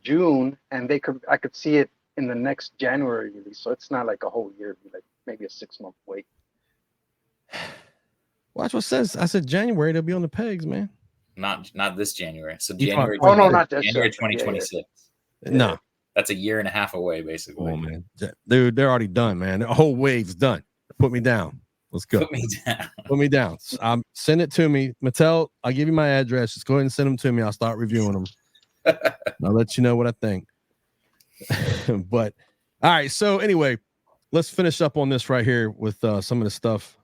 June, and I could see it in the next January release. So it's not like a whole year. It'd be like maybe a 6-month wait. Watch what it says. I said January. They'll be on the pegs, man. Not this January. So You January. Oh no, not this January year. 2026. No. That's a year and a half away, basically. Oh man, dude, they're already done, man. The whole wave's done. Put me down. Let's go. Put me down. Put me down. Send it to me, Mattel. I'll give you my address. Just go ahead and send them to me. I'll start reviewing them. I'll let you know what I think. But all right. So anyway, let's finish up on this right here with some of the stuff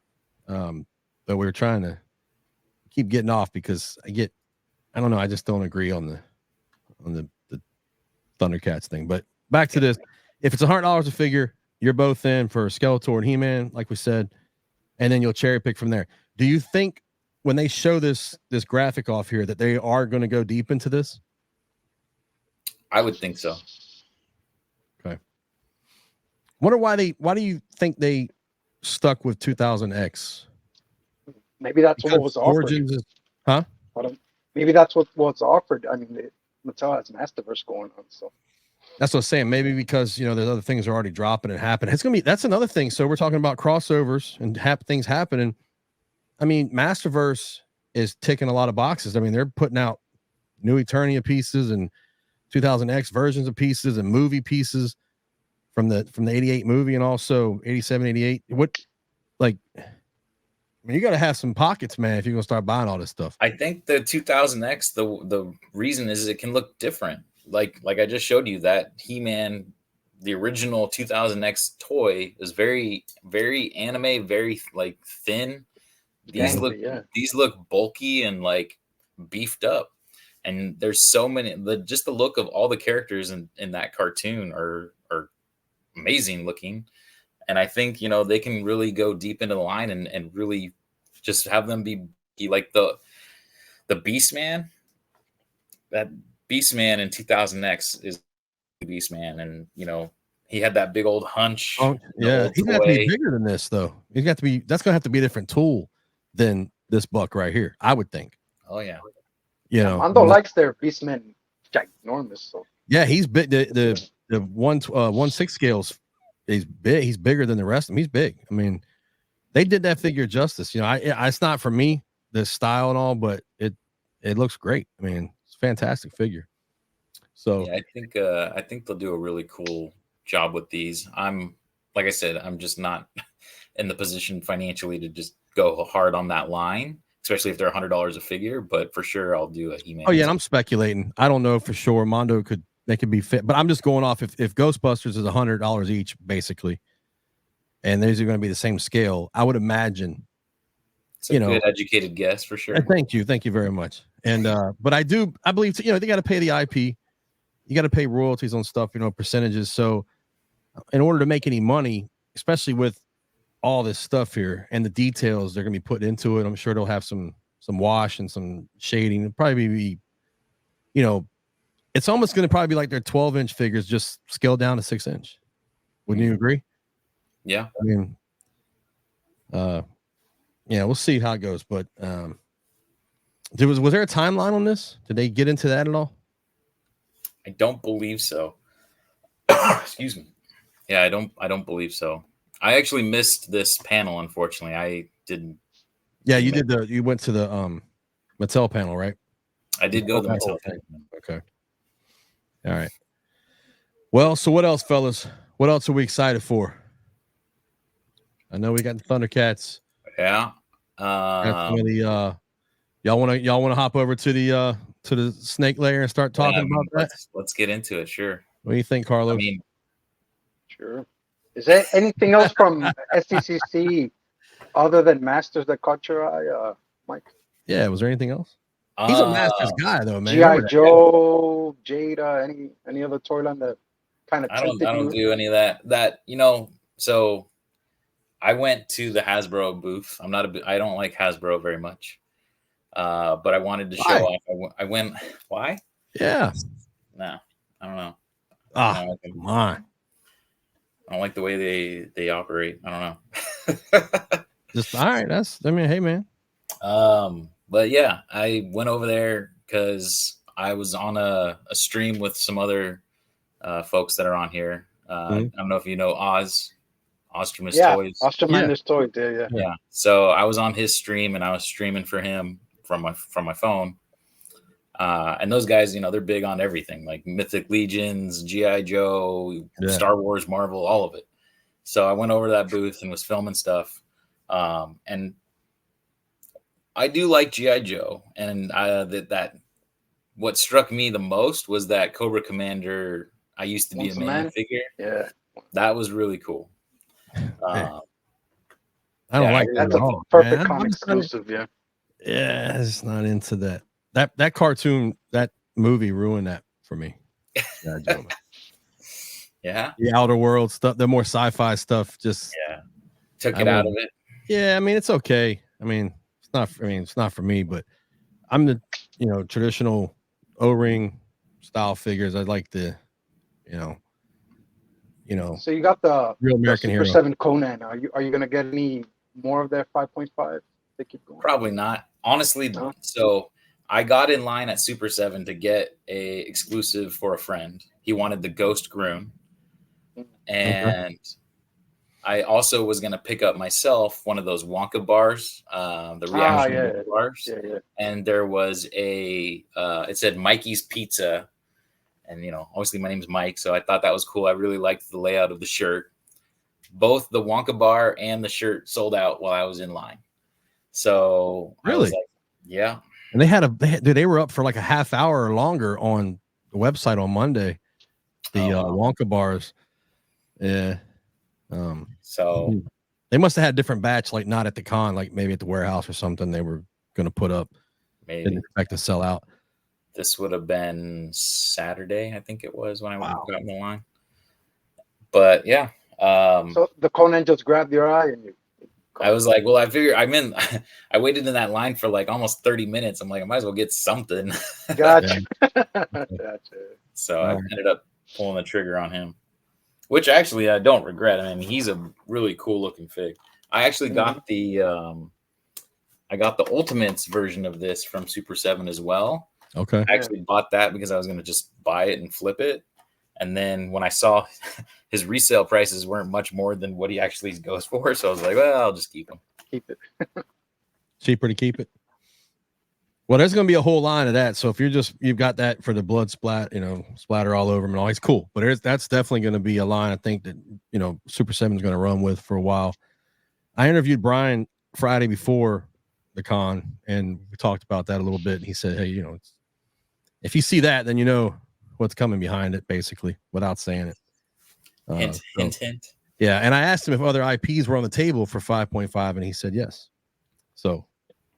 that we were trying to keep getting off because I don't know. I just don't agree on the Thundercats thing. But back to this. If it's $100 a figure, you're both in for Skeletor and He-Man, like we said, and then you'll cherry pick from there. Do you think when they show this graphic off here that they are going to go deep into this? I would think so. Okay. Wonder why do you think they stuck with 2000X? Maybe that's what was offered. Origins is, huh? Maybe that's what was offered. I mean, Mattel has Masterverse going on, so. That's what I'm saying. Maybe because there's other things are already dropping and happening. That's another thing. So we're talking about crossovers and things happening. I mean, Masterverse is ticking a lot of boxes. I mean, they're putting out new Eternia pieces and 2000X versions of pieces and movie pieces from the 88 movie and also 87, 88. You got to have some pockets, man, if you're gonna start buying all this stuff. I think the 2000X, the reason is it can look different. Like I just showed you that He-Man, the original 2000X toy is very, very anime, very like thin. These look bulky and like beefed up. And there's so many. Just the look of all the characters in that cartoon are amazing looking. And I think they can really go deep into the line and really just have them be like the Beastman. That Beastman in 2000X is Beastman, and he had that big old hunch. Oh yeah, he's got to be bigger than this though. That's gonna have to be a different tool than this buck right here, I would think. Oh yeah. Mondo likes their Beastmen ginormous. So yeah, he's big. The 1/6 scales is big. He's bigger than the rest of them. He's big. I mean, they did that figure justice. It's not for me, the style and all, but it looks great. I mean, it's a fantastic figure. So yeah, I think they'll do a really cool job with these. Like I said, I'm just not in the position financially to just go hard on that line, especially if they're $100 a figure. But for sure, I'll do a He-Man. Oh yeah, and I'm speculating. I don't know for sure. Mondo could be fit, but I'm just going off if Ghostbusters is $100 each, basically, and these are going to be the same scale. I would imagine. It's a good educated guess for sure. Thank you very much. And but I believe they got to pay the IP, you got to pay royalties on stuff, percentages. So in order to make any money, especially with all this stuff here and the details they're going to be put into it, I'm sure they'll have some wash and some shading. It'll probably be, it's almost going to probably be like their 12-inch figures just scaled down to 6-inch. Wouldn't you agree? Yeah. I mean, yeah, we'll see how it goes. But was there a timeline on this? Did they get into that at all? I don't believe so. Excuse me. Yeah, I don't believe so. I actually missed this panel, unfortunately. I didn't. Yeah, you did you went to the Mattel panel, right? I did go to the That Mattel whole thing. panel. Okay. All right. Well, so what else, fellas? What else are we excited for? I know we got the Thundercats. Yeah. Got some of the y'all wanna hop over to the Snake Lair and start talking about that? Let's get into it. Sure. What do you think, Carlos? I mean, Sure. Is there anything else from SDCC other than Masters that caught your eye, Mike? Yeah, was there anything else? He's a Masters guy though, man. G.I. Joe, Jada, any other toy line that kind of I don't do any of that. So I went to the Hasbro booth. I don't like Hasbro very much. But I wanted to show off. I went. Why? Yeah. No, I don't know. Come on. I don't like the way they operate. I don't know. Just all right. Hey man. But yeah, I went over there because I was on a stream with some other folks that are on here. I don't know if you know Oz. Ostromist Toys. Ostromist Toys. Yeah. So I was on his stream and I was streaming for him from my phone. And those guys, they're big on everything like Mythic Legions, G.I. Joe, Star Wars, Marvel, all of it. So I went over to that booth and was filming stuff. And I do like G.I. Joe. And that what struck me the most was that Cobra Commander. I used to be a man figure. Yeah. That was really cool. I don't like that that's at a all. perfect comic exclusive. Yeah. Yeah, it's not into that. That cartoon, that movie ruined that for me. Yeah. The Outer World stuff, the more sci-fi stuff, just took it out of it. Yeah, I mean it's okay. I mean it's not for me, but I'm the traditional O-ring style figures. I like the So you got the real American Super hero. 7 Conan. Are you gonna get any more of their 5.5? They keep going. Probably not. Honestly, no. So I got in line at Super 7 to get a exclusive for a friend. He wanted the Ghost Groom. And I also was going to pick up myself one of those Wonka bars, the reaction bars. Yeah. And there was it said Mikey's Pizza. And, obviously my name's Mike. So I thought that was cool. I really liked the layout of the shirt. Both the Wonka bar and the shirt sold out while I was in line. So really, I was like, yeah. And they were up for like a half hour or longer on the website on Monday. The Wonka bars. Yeah. So they must have had a different batch, like not at the con, like maybe at the warehouse or something. They were going to put up. Maybe didn't expect to sell out. This would have been Saturday, I think it was when I got in the line. But yeah. So the Conan just grabbed your eye and I was like, well, I figured I waited in that line for like almost 30 minutes. I'm like, I might as well get something. Gotcha. So I ended up pulling the trigger on him, which actually I don't regret. I mean, he's a really cool looking fig. I actually got the Ultimates version of this from Super 7 as well. Okay. I actually bought that because I was going to just buy it and flip it. And then when I saw his resale prices weren't much more than what he actually goes for, so I was like, well, I'll just keep him. Keep it. Cheaper to keep it. Well, there's going to be a whole line of that. So if you've got that for the blood splatter all over him and all, it's cool. But that's definitely going to be a line I think that, Super 7 is going to run with for a while. I interviewed Brian Friday before the con, and we talked about that a little bit. And he said, hey, if you see that, then you know what's coming behind it, basically, without saying it. Hint. Yeah, and I asked him if other IPs were on the table for 5.5, and he said yes. So,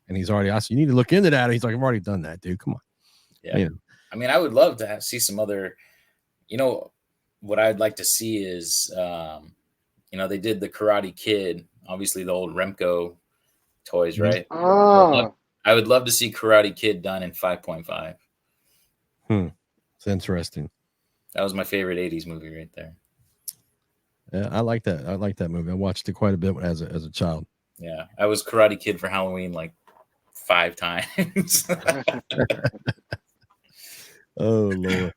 and he's already asked, you need to look into that. And he's like, I've already done that, dude. Come on. Yeah. I mean, I would love to see some other, what I'd like to see is, they did the Karate Kid, obviously the old Remco toys, right? Oh. I would love to see Karate Kid done in 5.5. It's interesting. That was my favorite 80s movie right there. Yeah, I like that. I like that movie. I watched it quite a bit as a child. Yeah, I was Karate Kid for Halloween like 5 times. Oh Lord.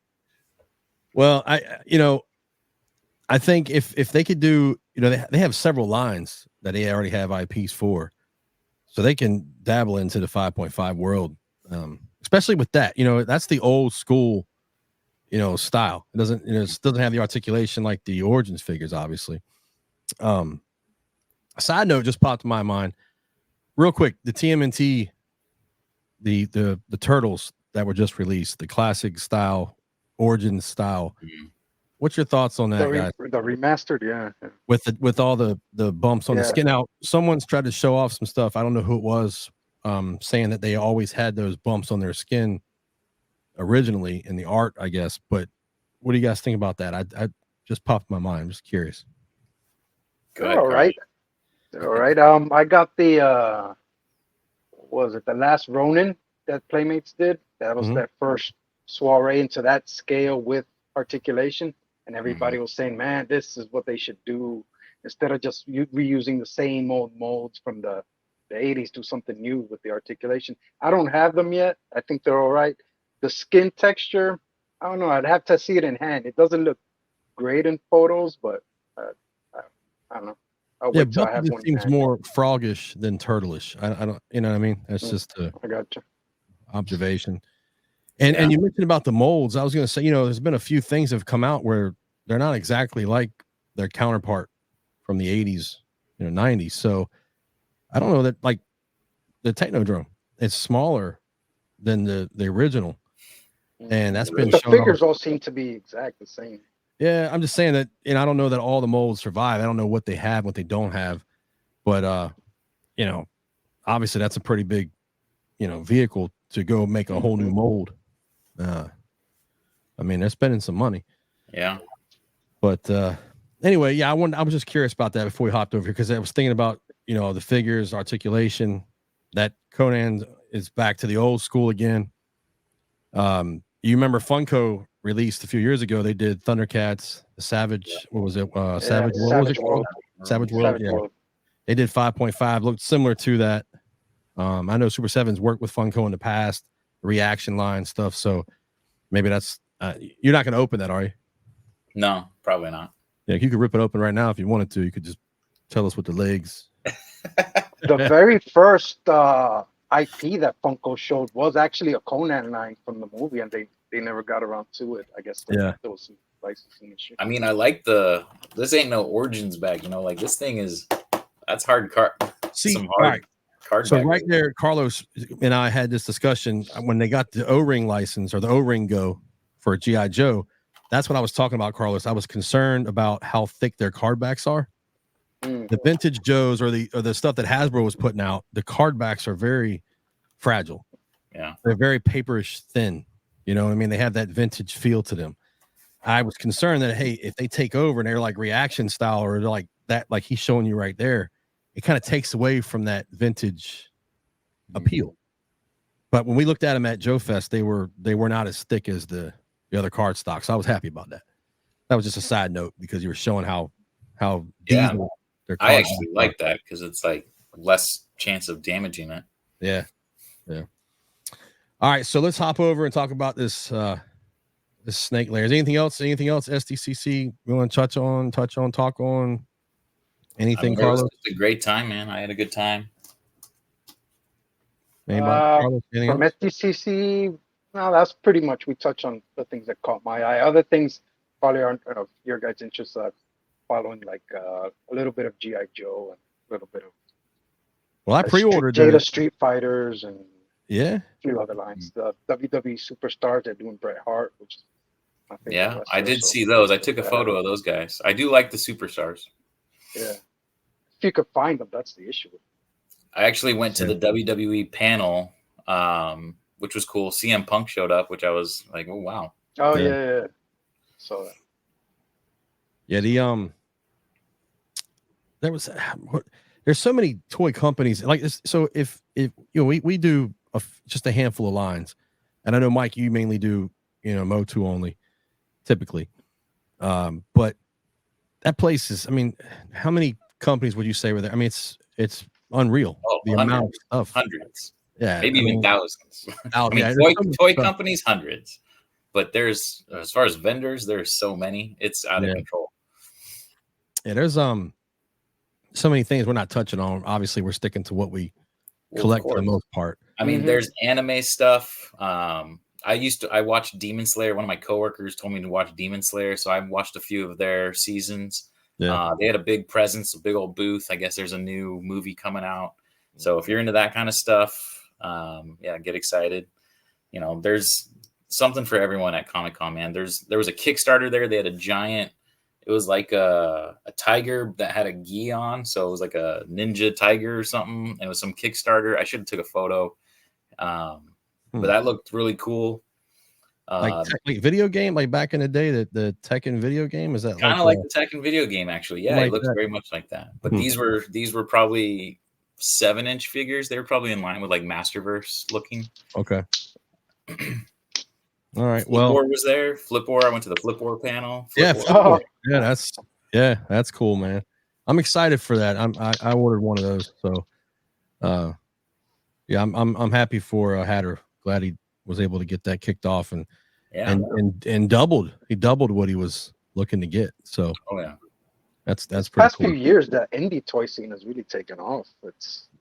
Well, I think if they could do, they have several lines that they already have IPs for, so they can dabble into the 5.5 world, especially with that. That's the old school, style. It doesn't, it doesn't have the articulation like the Origins figures, obviously. A side note just popped in my mind, real quick. The TMNT, the turtles that were just released, the classic style, Origins style. What's your thoughts on that, guys? The remastered, yeah. With all the bumps on the Yeah. skin. Now, someone's tried to show off some stuff. I don't know who it was, saying that they always had those bumps on their skin originally in the art, I guess. But what do you guys think about that? I just popped in my mind. I'm just curious. Go ahead, All right. All right. I got the what was it, the last Ronin that Playmates did? That was their first soiree into that scale with articulation. And everybody was saying, man, this is what they should do. Instead of just reusing the same old molds from the 80s, do something new with the articulation. I don't have them yet. I think they're all right. The skin texture, I don't know. I'd have to see it in hand. It doesn't look great in photos, but I don't know. I'll wait till I have Bucky one in seems hand. more frogish than turtleish. I don't, you know what I mean? That's just a I got you. observation. And you mentioned about the molds. I was going to say, there's been a few things that have come out where they're not exactly like their counterpart from the 80s, 90s. So I don't know that, like the Technodrome, it's smaller than the original. And that's been The shown figures off. all seem to be exact the same. Yeah, I'm just saying that, I don't know that all the molds survive. I don't know what they have, what they don't have. But obviously that's a pretty big, vehicle to go make a whole new mold. I mean, they're spending some money. Yeah. But anyway, I was just curious about that before we hopped over here, because I was thinking about, the figures, articulation, that Conan is back to the old school again. You remember Funko released a few years ago, they did Thundercats, the Savage, what was it? Savage World. What was it called? Savage World. Yeah. They did 5.5, looked similar to that. I know Super 7's worked with Funko in the past, reaction line stuff. So maybe that's, you're not going to open that, are you? No, probably not. Yeah, you could rip it open right now if you wanted to. You could just tell us what the legs. The very first IP that Funko showed was actually a Conan line from the movie, and they never got around to it. I guess there was some licensing issue. I mean, I like this ain't no Origins bag, like this thing is, that's hard card. See, some hard card. So right there, Carlos and I had this discussion when they got the O-ring license, or the O-ring go for G.I. Joe. That's what I was talking about, Carlos. I was concerned about how thick their card backs are. The vintage Joes, or the stuff that Hasbro was putting out, the card backs are very fragile. Yeah. They're very paperish thin. You know what I mean? They have that vintage feel to them. I was concerned that, hey, if they take over and they're like reaction style, or they're like that, like he's showing you right there, it kind of takes away from that vintage appeal. But when we looked at them at Joe Fest, they were not as thick as the other card stocks. So I was happy about that. That was just a side note, because you were showing how diesel their I card actually stocks like that, because it's like less chance of damaging it. Yeah. All right, so let's hop over and talk about this this Snake Lair. Anything else? SDCC you want to touch on, talk on? Anything, Carlos? It was just a great time, man. I had a good time. Carlos, from SDCC, no, that's pretty much, we touch on the things that caught my eye. Other things probably aren't of your guys' interest. Following like a little bit of G.I. Joe and a little bit of. Well, I pre-ordered Jada Street Fighters and a few other lines. The WWE Superstars, they're doing Bret Hart, which is my favorite. Yeah, I did see those. I took a photo of those guys. I do like the Superstars. Yeah, if you could find them, that's the issue. I actually went to the WWE panel, which was cool. CM Punk showed up, which I was like, oh wow. Oh yeah. So. Yeah, there's so many toy companies like this. So if we do just a handful of lines, and I know Mike, you mainly do MOTU only typically, but that place is. I mean, how many companies would you say were there? I mean, it's unreal. The amount of stuff. Hundreds. Yeah, maybe even thousands. I mean, yeah, toy companies, hundreds. But there's, as far as vendors, there's so many. It's out of control. Yeah, there's so many things we're not touching on. Obviously, we're sticking to what we collect for the most part. I mean, there's anime stuff. I watched Demon Slayer. One of my coworkers told me to watch Demon Slayer, so I watched a few of their seasons. Yeah. They had a big presence, a big old booth. I guess there's a new movie coming out. So if you're into that kind of stuff, get excited. You know, there's something for everyone at Comic-Con, man. There was a Kickstarter there. They had a giant, it was like a tiger that had a gi on. So it was like a ninja tiger or something. And it was some Kickstarter. I should have took a photo. But that looked really cool. Like video game, like back in the day, the Tekken video game, is that kind of like the Tekken video game? Actually, yeah, it looks very much like that. But these were probably 7-inch figures. They were probably in line with like Masterverse looking. Okay. All right. Flipboard was there. Flipboard. I went to the Flipboard panel. That's cool, man. I'm excited for that. I ordered one of those, so I'm happy for Hatter. Glad he was able to get that kicked off and doubled. He doubled what he was looking to get. So that's pretty past cool. Few years, the indie toy scene has really taken off.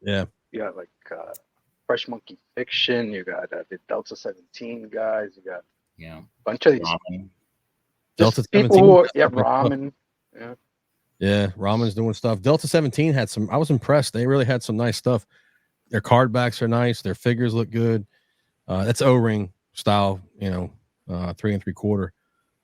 You got like Fresh Monkey Fiction. You got the Delta 17 guys. You got a bunch of these Delta 17. Ramen. Yeah, Ramen's doing stuff. Delta 17 had some. I was impressed. They really had some nice stuff. Their card backs are nice. Their figures look good. That's O-ring style, 3 3/4.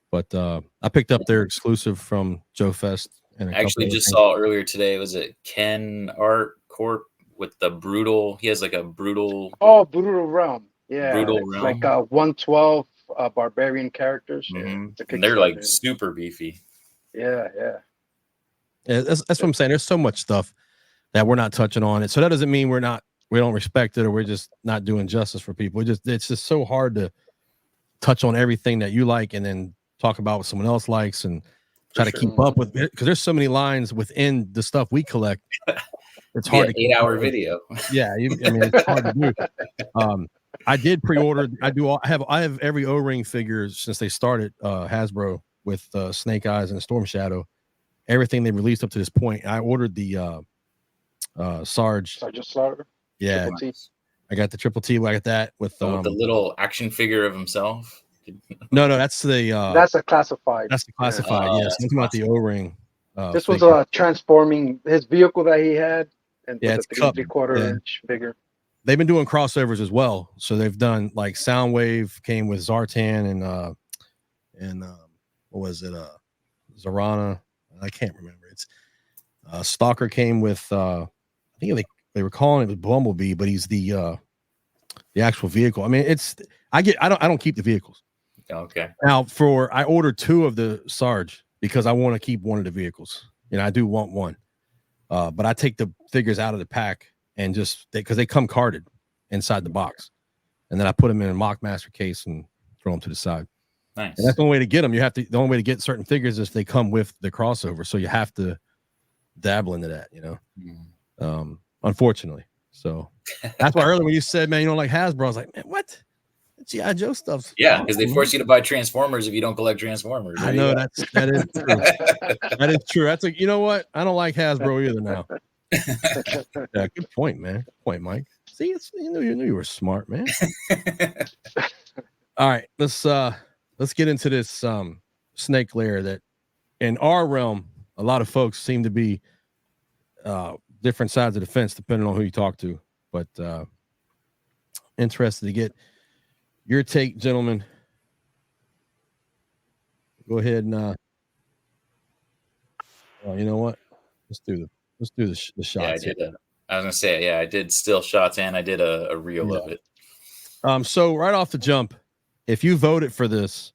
But I picked up their exclusive from Joe Fest. And actually just saw earlier today. Was it Ken Art Corp with the brutal? He has like a brutal. Oh, Brutal Realm. Yeah, Brutal it's Realm. like 112 barbarian characters. And they're like super beefy. Yeah. That's what I'm saying. There's so much stuff that we're not touching on it. So that doesn't mean we don't respect it or we're just not doing justice for people. It's just so hard to touch on everything that you like and then talk about what someone else likes and try to keep up with it, because there's so many lines within the stuff we collect. It's hard to 8-hour video. Yeah, it's hard to do. I did pre-order. I have every O-ring figure since they started Hasbro with Snake Eyes and Storm Shadow. Everything they released up to this point. I ordered the Sergeant Slaughter. Yeah, I got the Triple T. I got that with the little action figure of himself. No, that's the that's a classified. That's the classified. Yes, I'm talking about the O-ring. This was transforming his vehicle that he had, and it's 3 3/4-inch figure. They've been doing crossovers as well, so they've done like Soundwave came with Zartan and what was it? Zarana. I can't remember. It's Stalker came with I think they were calling it Bumblebee, but he's the actual vehicle. I mean, I don't keep the vehicles. Okay. Now I ordered 2 of the Sarge because I want to keep one of the vehicles. I do want one. But I take the figures out of the pack and because they come carded inside the box, and then I put them in a Mock Master case and throw them to the side. Nice. And that's the only way to get them. The only way to get certain figures is they come with the crossover. So you have to dabble into that, unfortunately. So that's why earlier when you said, man, you don't like Hasbro, I was like, man, what? G.I. Joe stuff. Yeah, because they force you to buy Transformers if you don't collect Transformers. I know that is true. That is true. That's you know what? I don't like Hasbro either now. Yeah, good point, man. Good point, Mike. See, you knew you were smart, man. All right, let's get into this Snake Lair that in our realm, a lot of folks seem to be different sides of the fence depending on who you talk to. But interested to get your take, gentlemen. Go ahead and you know what? Let's do the shots. Yeah, I was gonna say, I did still shots and I did a reel of it. So right off the jump, if you voted for this,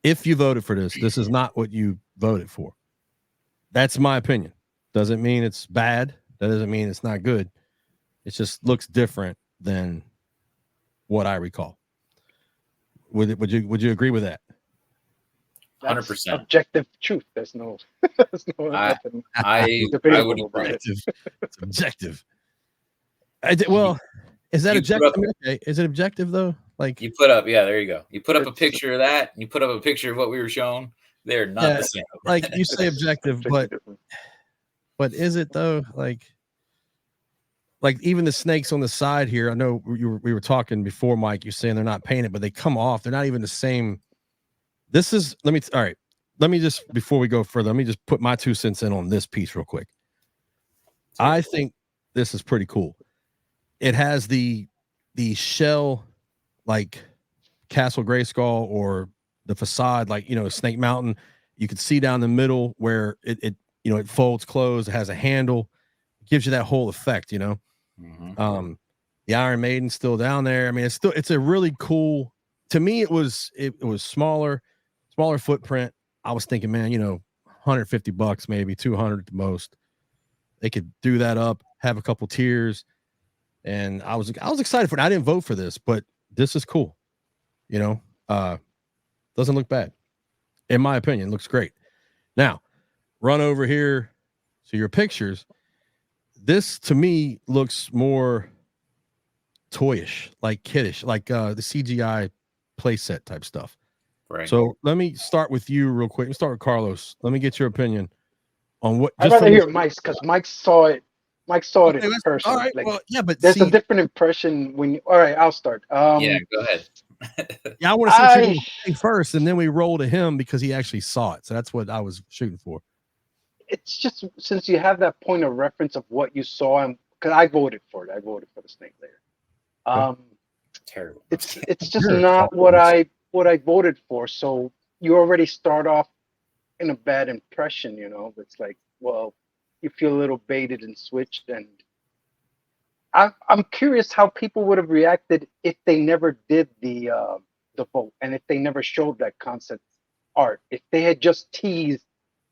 this is not what you voted for. That's my opinion. Doesn't mean it's bad. That doesn't mean it's not good. It just looks different than what I recall. Would you agree with that? That's 100%. objective truth. There's no, nothing I debatable would about it. It's objective. Well, is that You objective? put up- Okay. Is it objective though? Like You put up, there you go. You put up a It's- picture of that. You put up a picture of what we were shown. They're not Yeah, the same. like you say objective, completely but different. is it though? Like even the snakes on the side here. I know we were talking before, Mike. You're saying they're not painted, but they come off. They're not even the same. This is all right. Let me just before we go further, let me just put my 2 cents in on this piece real quick. I think this is pretty cool. It has the shell like Castle Grayskull or the facade like Snake Mountain. You can see down the middle where it folds closed. It has a handle. It gives you that whole effect. Mm-hmm. The Iron Maiden's still down there. I mean, it's a really cool. To me, it was smaller footprint. I was thinking, man, $150 maybe, 200 at the most. They could do that up, have a couple tiers, and I was excited for it. I didn't vote for this, but this is cool. Doesn't look bad, in my opinion. Looks great. Now, run over here to your pictures. This to me looks more toyish, like kiddish, like the CGI playset type stuff. Right. So let me start with you real quick. Let me start with Carlos. Let me get your opinion on what. I'd rather hear Mike's because Mike saw it. Mike saw it in person. All right. Like, well, yeah, but there's a different impression when you. All right, I'll start. Yeah, go ahead. Yeah, I want to see what you're going to say first, and then we roll to him because he actually saw it. So that's what I was shooting for. It's just since you have that point of reference of what you saw, and because I voted for it, I voted for the Snake Lair. Terrible. It's just not what I voted for. So you already start off in a bad impression. It's like, well, you feel a little baited and switched, and I'm curious how people would have reacted if they never did the vote and if they never showed that concept art. If they had just teased,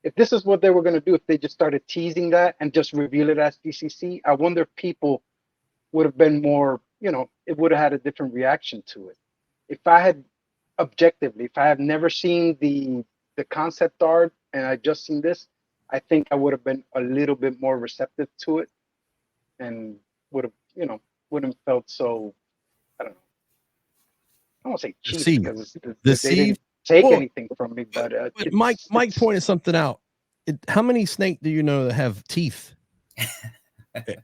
if this is what they were going to do, if they just started teasing that and just reveal it as DCC, I wonder if people would have been more, it would have had a different reaction to it. If I had objectively, if I have never seen the concept art and I just seen this, I think I would have been a little bit more receptive to it and would have, wouldn't felt so, I don't know. I don't want to say cheated because they didn't take anything from me, but Mike pointed something out. How many snake do you know that have teeth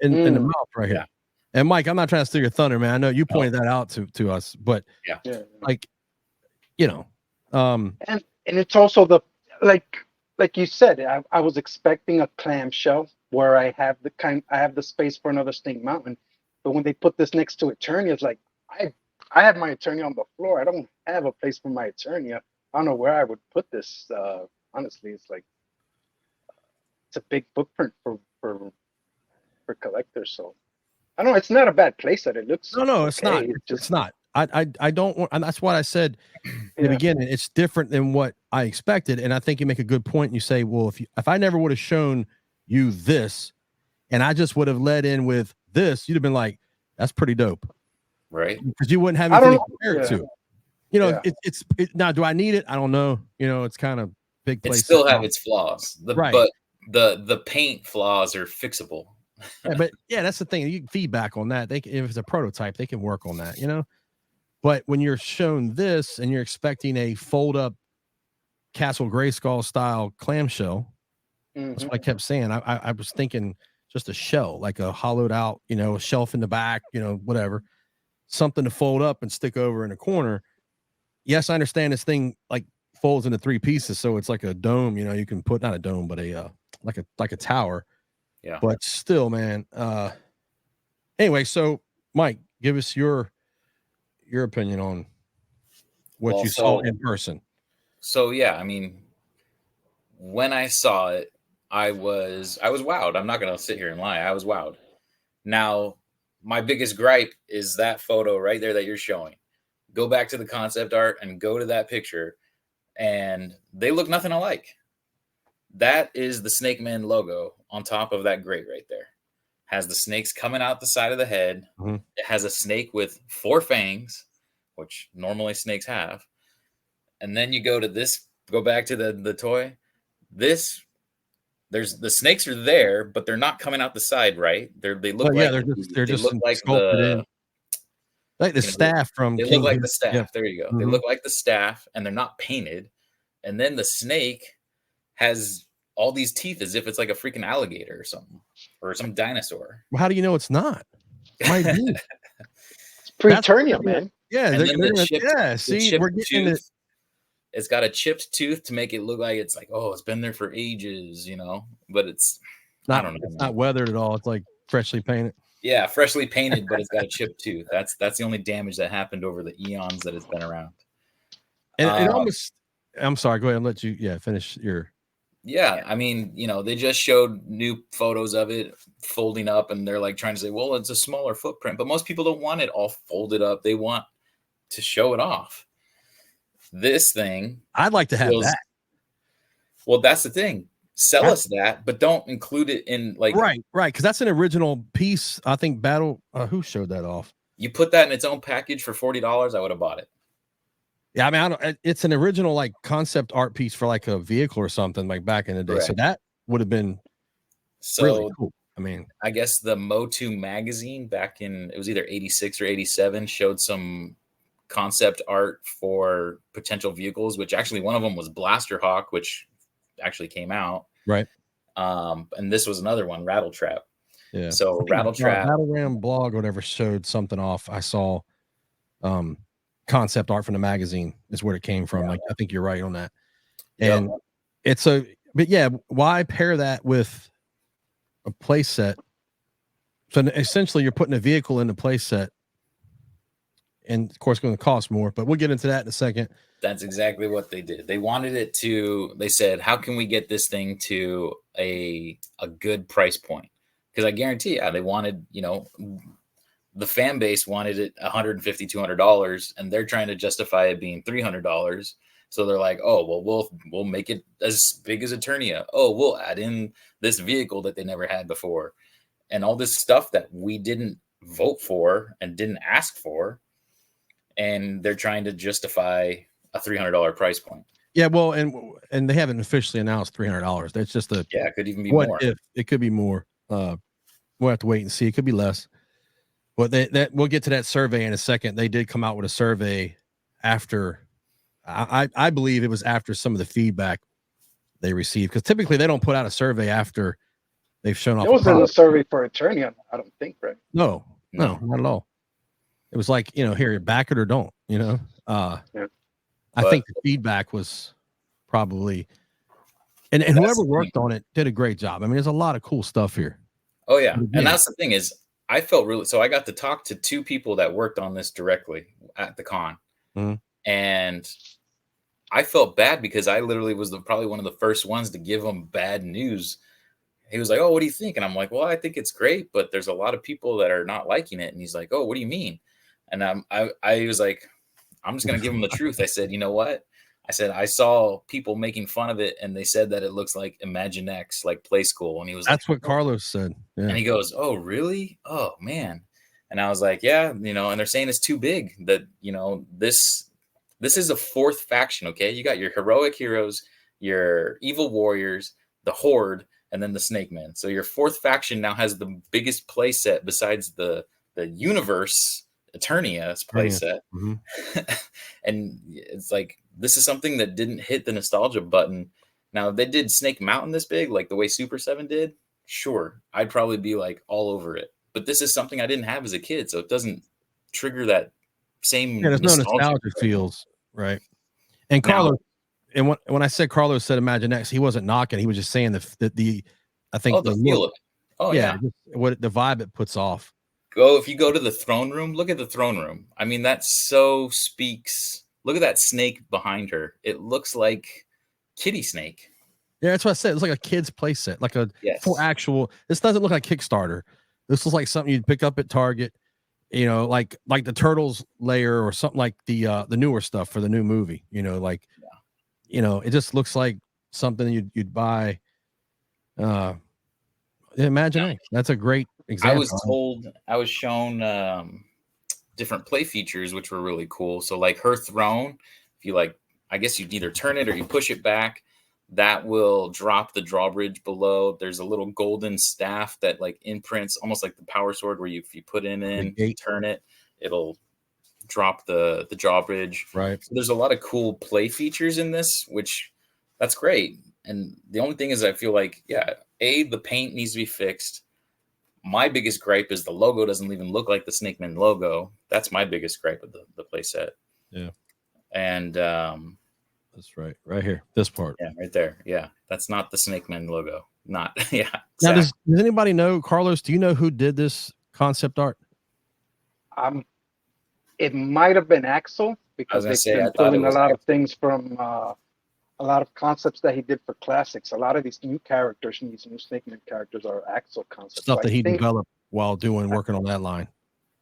in the mouth right here? And Mike, I'm not trying to steal your thunder, man. I know you pointed that out to us, but like, and it's also the like you said, I was expecting a clamshell where I have the space for another Snake Mountain, but when they put this next to Eternia, it's like I have my Eternia on the floor. I don't have a place for my Eternia. I don't know where I would put this. Honestly, it's like it's a big footprint for collectors. So I don't know. It's not a bad place that it looks. No, it's not. It's not. I don't want, and that's what I said in the beginning. It's different than what I expected, and I think you make a good point. And you say, well, if I never would have shown you this, and I just would have led in with this, you'd have been like, that's pretty dope, right? Because you wouldn't have anything to compare it to. It's now. Do I need it? I don't know. It's kind of big place. It still have its flaws, right? But the paint flaws are fixable. But that's the thing. You can feedback on that. If it's a prototype, they can work on that. But when you're shown this and you're expecting a fold up Castle Grayskull style clamshell, that's what I kept saying. I was thinking just a shell, like a hollowed out, a shelf in the back, whatever, something to fold up and stick over in a corner. Yes, I understand this thing like folds into 3 pieces, so it's like a dome. You can put not a dome, but a like a tower. Yeah. But still, man. Anyway, so Mike, give us your opinion on what you saw in person. So yeah, I mean, when I saw it, I was wowed. I'm not gonna sit here and lie. I was wowed. Now, my biggest gripe is that photo right there that you're showing. Go back to the concept art and go to that picture, and they look nothing alike. That is the Snake Man logo on top of that grate right there. Has the snakes coming out the side of the head. Mm-hmm. It has a snake with 4 fangs, which normally snakes have. And then you go to this go back to the toy. There's the snakes are there, but they're not coming out the side, right? They look like they're they just look like sculpted in, like the you know, staff from they King look like King. the staff. Yep. There you go. They look like the staff, and they're not painted. And then the snake has all these teeth as if it's like a freaking alligator or something, or some dinosaur. Well, how do you know it's not? Might be. It's Preternia, man. Yeah, And then the chipped, see, we're getting tooth. It's got a chipped tooth to make it look like it's like, oh, it's been there for ages, you know. But it's not. I don't know. It's not weathered at all. It's like freshly painted. Yeah, freshly painted, but it's got a chipped tooth. That's the only damage that happened over the eons that it's been around. And it almost. I'm sorry. Go ahead and let you. Yeah, finish your. Yeah, I mean, you know, they just showed new photos of it folding up, and they're like trying to say, well, it's a smaller footprint, but most people don't want it all folded up. They want to show it off. This thing, I'd like to have that. Well, that's the thing. Sell us that, but don't include it in like right, because that's an original piece. I think Battle. Who showed that off? You put that in its own package for $40. I would have bought it. Yeah, I mean, it's an original like concept art piece for like a vehicle or something like back in the day. Correct. So that would have been really cool. I mean, I guess the MOTU magazine back in, it was either 86 or 87, showed some concept art for potential vehicles, which actually one of them was Blaster Hawk, which actually came out. Right. And this was another one, Rattle Trap. Yeah. So Rattle Trap, Battle Ram blog or whatever showed something off. I saw concept art from the magazine is where it came from. Like, I think you're right on that. And but yeah, why pair that with a play set? So essentially you're putting a vehicle in the play set, and of course going to cost more, but we'll get into that in a second. That's exactly what they did. They wanted it to, they said, how can we get this thing to a good price point? Because I guarantee they wanted, you know, the fan base wanted it $150, $200, and they're trying to justify it being $300. So they're like, oh, well, we'll make it as big as Eternia. Oh, we'll add in this vehicle that they never had before, and all this stuff that we didn't vote for and didn't ask for, and they're trying to justify a $300 price point. Yeah, well, and they haven't officially announced $300. That's just it could even be more. If it could be more. We'll have to wait and see. It could be less. But that we'll get to that survey in a second. They did come out with a survey after, I believe it was after some of the feedback they received, because typically they don't put out a survey after they've shown off. It wasn't a survey for Eternia, I don't think, right? No, not at all. It was like, you know, here, back it or don't, you know. I think the feedback was probably, and whoever worked on it did a great job. I mean, there's a lot of cool stuff here. Oh yeah, and that's the thing is, I felt really, so I got to talk to two people that worked on this directly at the con. And I felt bad because I literally was probably one of the first ones to give him bad news. He was like, oh, what do you think? And I'm like, well, I think it's great, but there's a lot of people that are not liking it. And he's like, oh, what do you mean? And I was like, I'm just going to give him the truth. I said, you know what? I said, I saw people making fun of it, and they said that it looks like Imaginext, like Play School. And he was that's what Carlos said. Yeah. And he goes, oh, really? Oh, man. And I was like, yeah, you know, and they're saying it's too big, that, you know, this is a fourth faction. Okay. You got your heroic heroes, your evil warriors, the Horde, and then the Snake Men. So your fourth faction now has the biggest play set besides the universe, Eternia's play set. And it's like, this is something that didn't hit the nostalgia button. Now, if they did Snake Mountain this big, like the way Super 7 did, sure, I'd probably be like all over it. But this is something I didn't have as a kid, so it doesn't trigger that same there's no nostalgia feels, right? And Carlos, and when I said Carlos said Imaginext, he wasn't knocking. He was just saying the I think the feel of it. Oh yeah, what the vibe it puts off. If you go to the throne room, look at the throne room. I mean, that so speaks. Look at that snake behind her. It looks like Kitty Snake. Yeah, that's what I said. It's like a kid's play set, like for actual. This doesn't look like Kickstarter. This looks like something you'd pick up at Target. You know, like the Turtles layer or something, like the newer stuff for the new movie. You know, like you know, it just looks like something you'd buy. Imagine that's a great example. I was shown different play features, which were really cool. So like her throne, if you like I guess you'd either turn it or you push it back. That will drop the drawbridge below. There's a little golden staff that like imprints almost like the power sword, where if you put it in, turn it, it'll drop the drawbridge. Right. So there's a lot of cool play features in this, which that's great. And the only thing is, I feel like, the paint needs to be fixed. My biggest gripe is the logo doesn't even look like the Snake Man logo. That's my biggest gripe with the play set. Yeah. And that's right here, this part. Yeah, right there. Yeah, that's not the Snake Man logo. Not Now, does anybody know, Carlos, do you know who did this concept art? It might have been Axel, because they've been pulling a lot of things from a lot of concepts that he did for classics. A lot of these new characters and these new Snake Man characters are Axel concepts. Stuff that he developed while working on that line.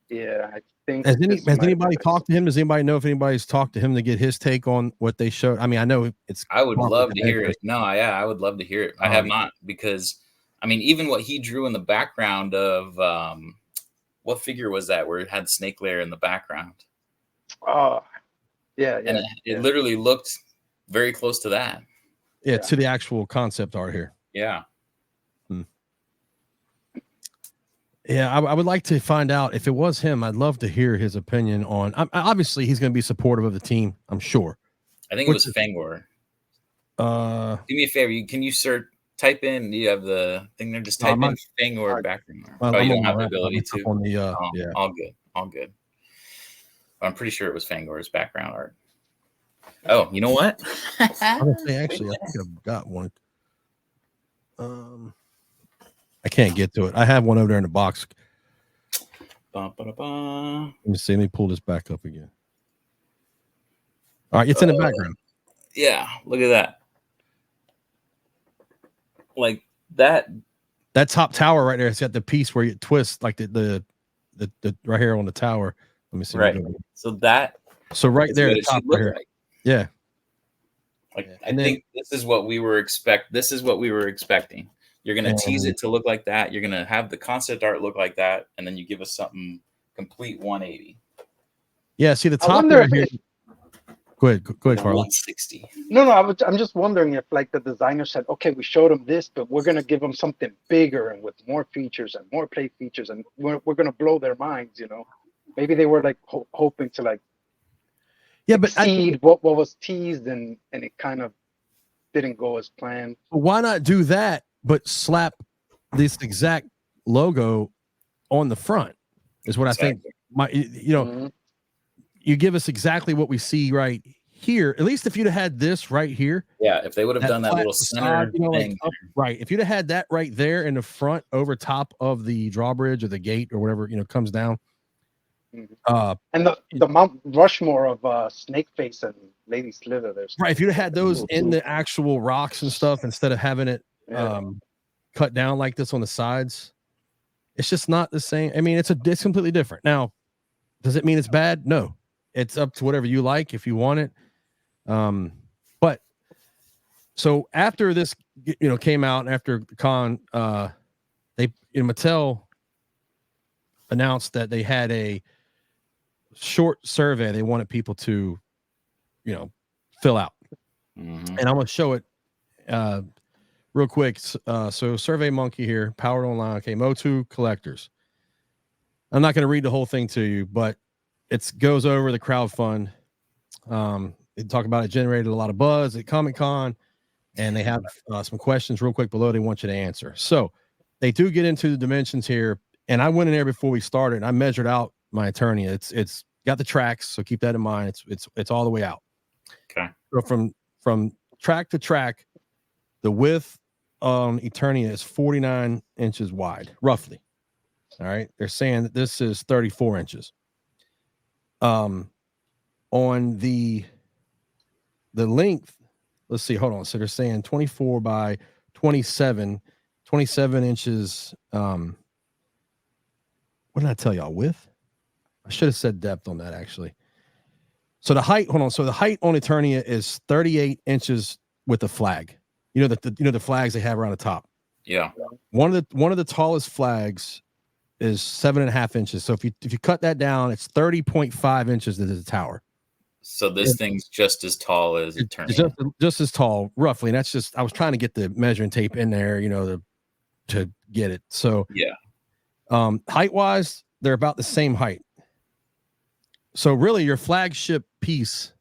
Yeah, I think. Has anybody talked to him? Does anybody know if anybody's talked to him to get his take on what they showed? I mean, I know it's. I would love to hear it. No, I would love to hear it. I have not, because I mean, even what he drew in the background of what figure was that, where it had Snake Lair in the background? Oh, yeah. And it literally looked very close to that. Yeah, to the actual concept art here. Yeah. Yeah, I would like to find out if it was him. I'd love to hear his opinion on. Obviously, he's going to be supportive of the team, I'm sure. I think it was Fangor. Do me a favor. Can you type in? Do you have the thing there? Just type in Fangor background. You don't have the ability to. All good. I'm pretty sure it was Fangor's background art. Oh, you know what? Actually, I think I've got one. I can't get to it. I have one over there in the box. Let me see. Let me pull this back up again. All right, it's in the background. Yeah, look at that. Like that. That top tower right there. It's got the piece where you twist, like the right here on the tower. Let me see. Right. So right there, the top right here. Like. Yeah. I think this is what we were expecting. You're going to tease it to look like that. You're going to have the concept art look like that. And then you give us something complete 180. Yeah. See the top right here. Go ahead, Carlos. 160. No. I'm just wondering if like the designer said, okay, we showed them this, but we're going to give them something bigger and with more features and more play features. And we're going to blow their minds, Maybe they were like hoping to like exceed what was teased, and it kind of didn't go as planned. Why not do that, but slap this exact logo on the front is what I think. You give us exactly what we see right here. At least if you'd have had this right here. Yeah, if they would have done that little center thing. Right. If you'd have had that right there in the front over top of the drawbridge or the gate or whatever, comes down. And the Mount Rushmore of Snake Face and Lady Slither. Right. If you'd have had those in the actual rocks and stuff instead of having it cut down like this on the sides, it's just not the same. I mean, it's completely different. Now, does it mean it's bad? No. It's up to whatever you like if you want it. But so after this, came out, and after the con, Mattel announced that they had a short survey they wanted people to, fill out. And I'm going to show it real quick. So Survey Monkey here, powered online. Okay, MOTU collectors. I'm not going to read the whole thing to you, but it goes over the crowdfund. They talk about it generated a lot of buzz at Comic-Con, and they have some questions real quick below they want you to answer. So they do get into the dimensions here, and I went in there before we started, and I measured out my Eternia. It's got the tracks, so keep that in mind. It's all the way out. Okay. So from track to track, the width on Eternia is 49 inches wide, roughly. All right. They're saying that this is 34 inches. On the length, let's see, hold on. So they're saying 24 by 27 inches. What did I tell y'all? Width? I should have said depth on that, actually. So the height, hold on. So the height on Eternia is 38 inches with the flag. The flags they have around the top. Yeah. One of the tallest flags is 7.5 inches. So if you cut that down, it's 30.5 inches to the tower. So this thing's just as tall as Eternia. Just as tall, roughly. And that's just, I was trying to get the measuring tape in there, to get it. So yeah. Height wise, they're about the same height. So really your flagship piece,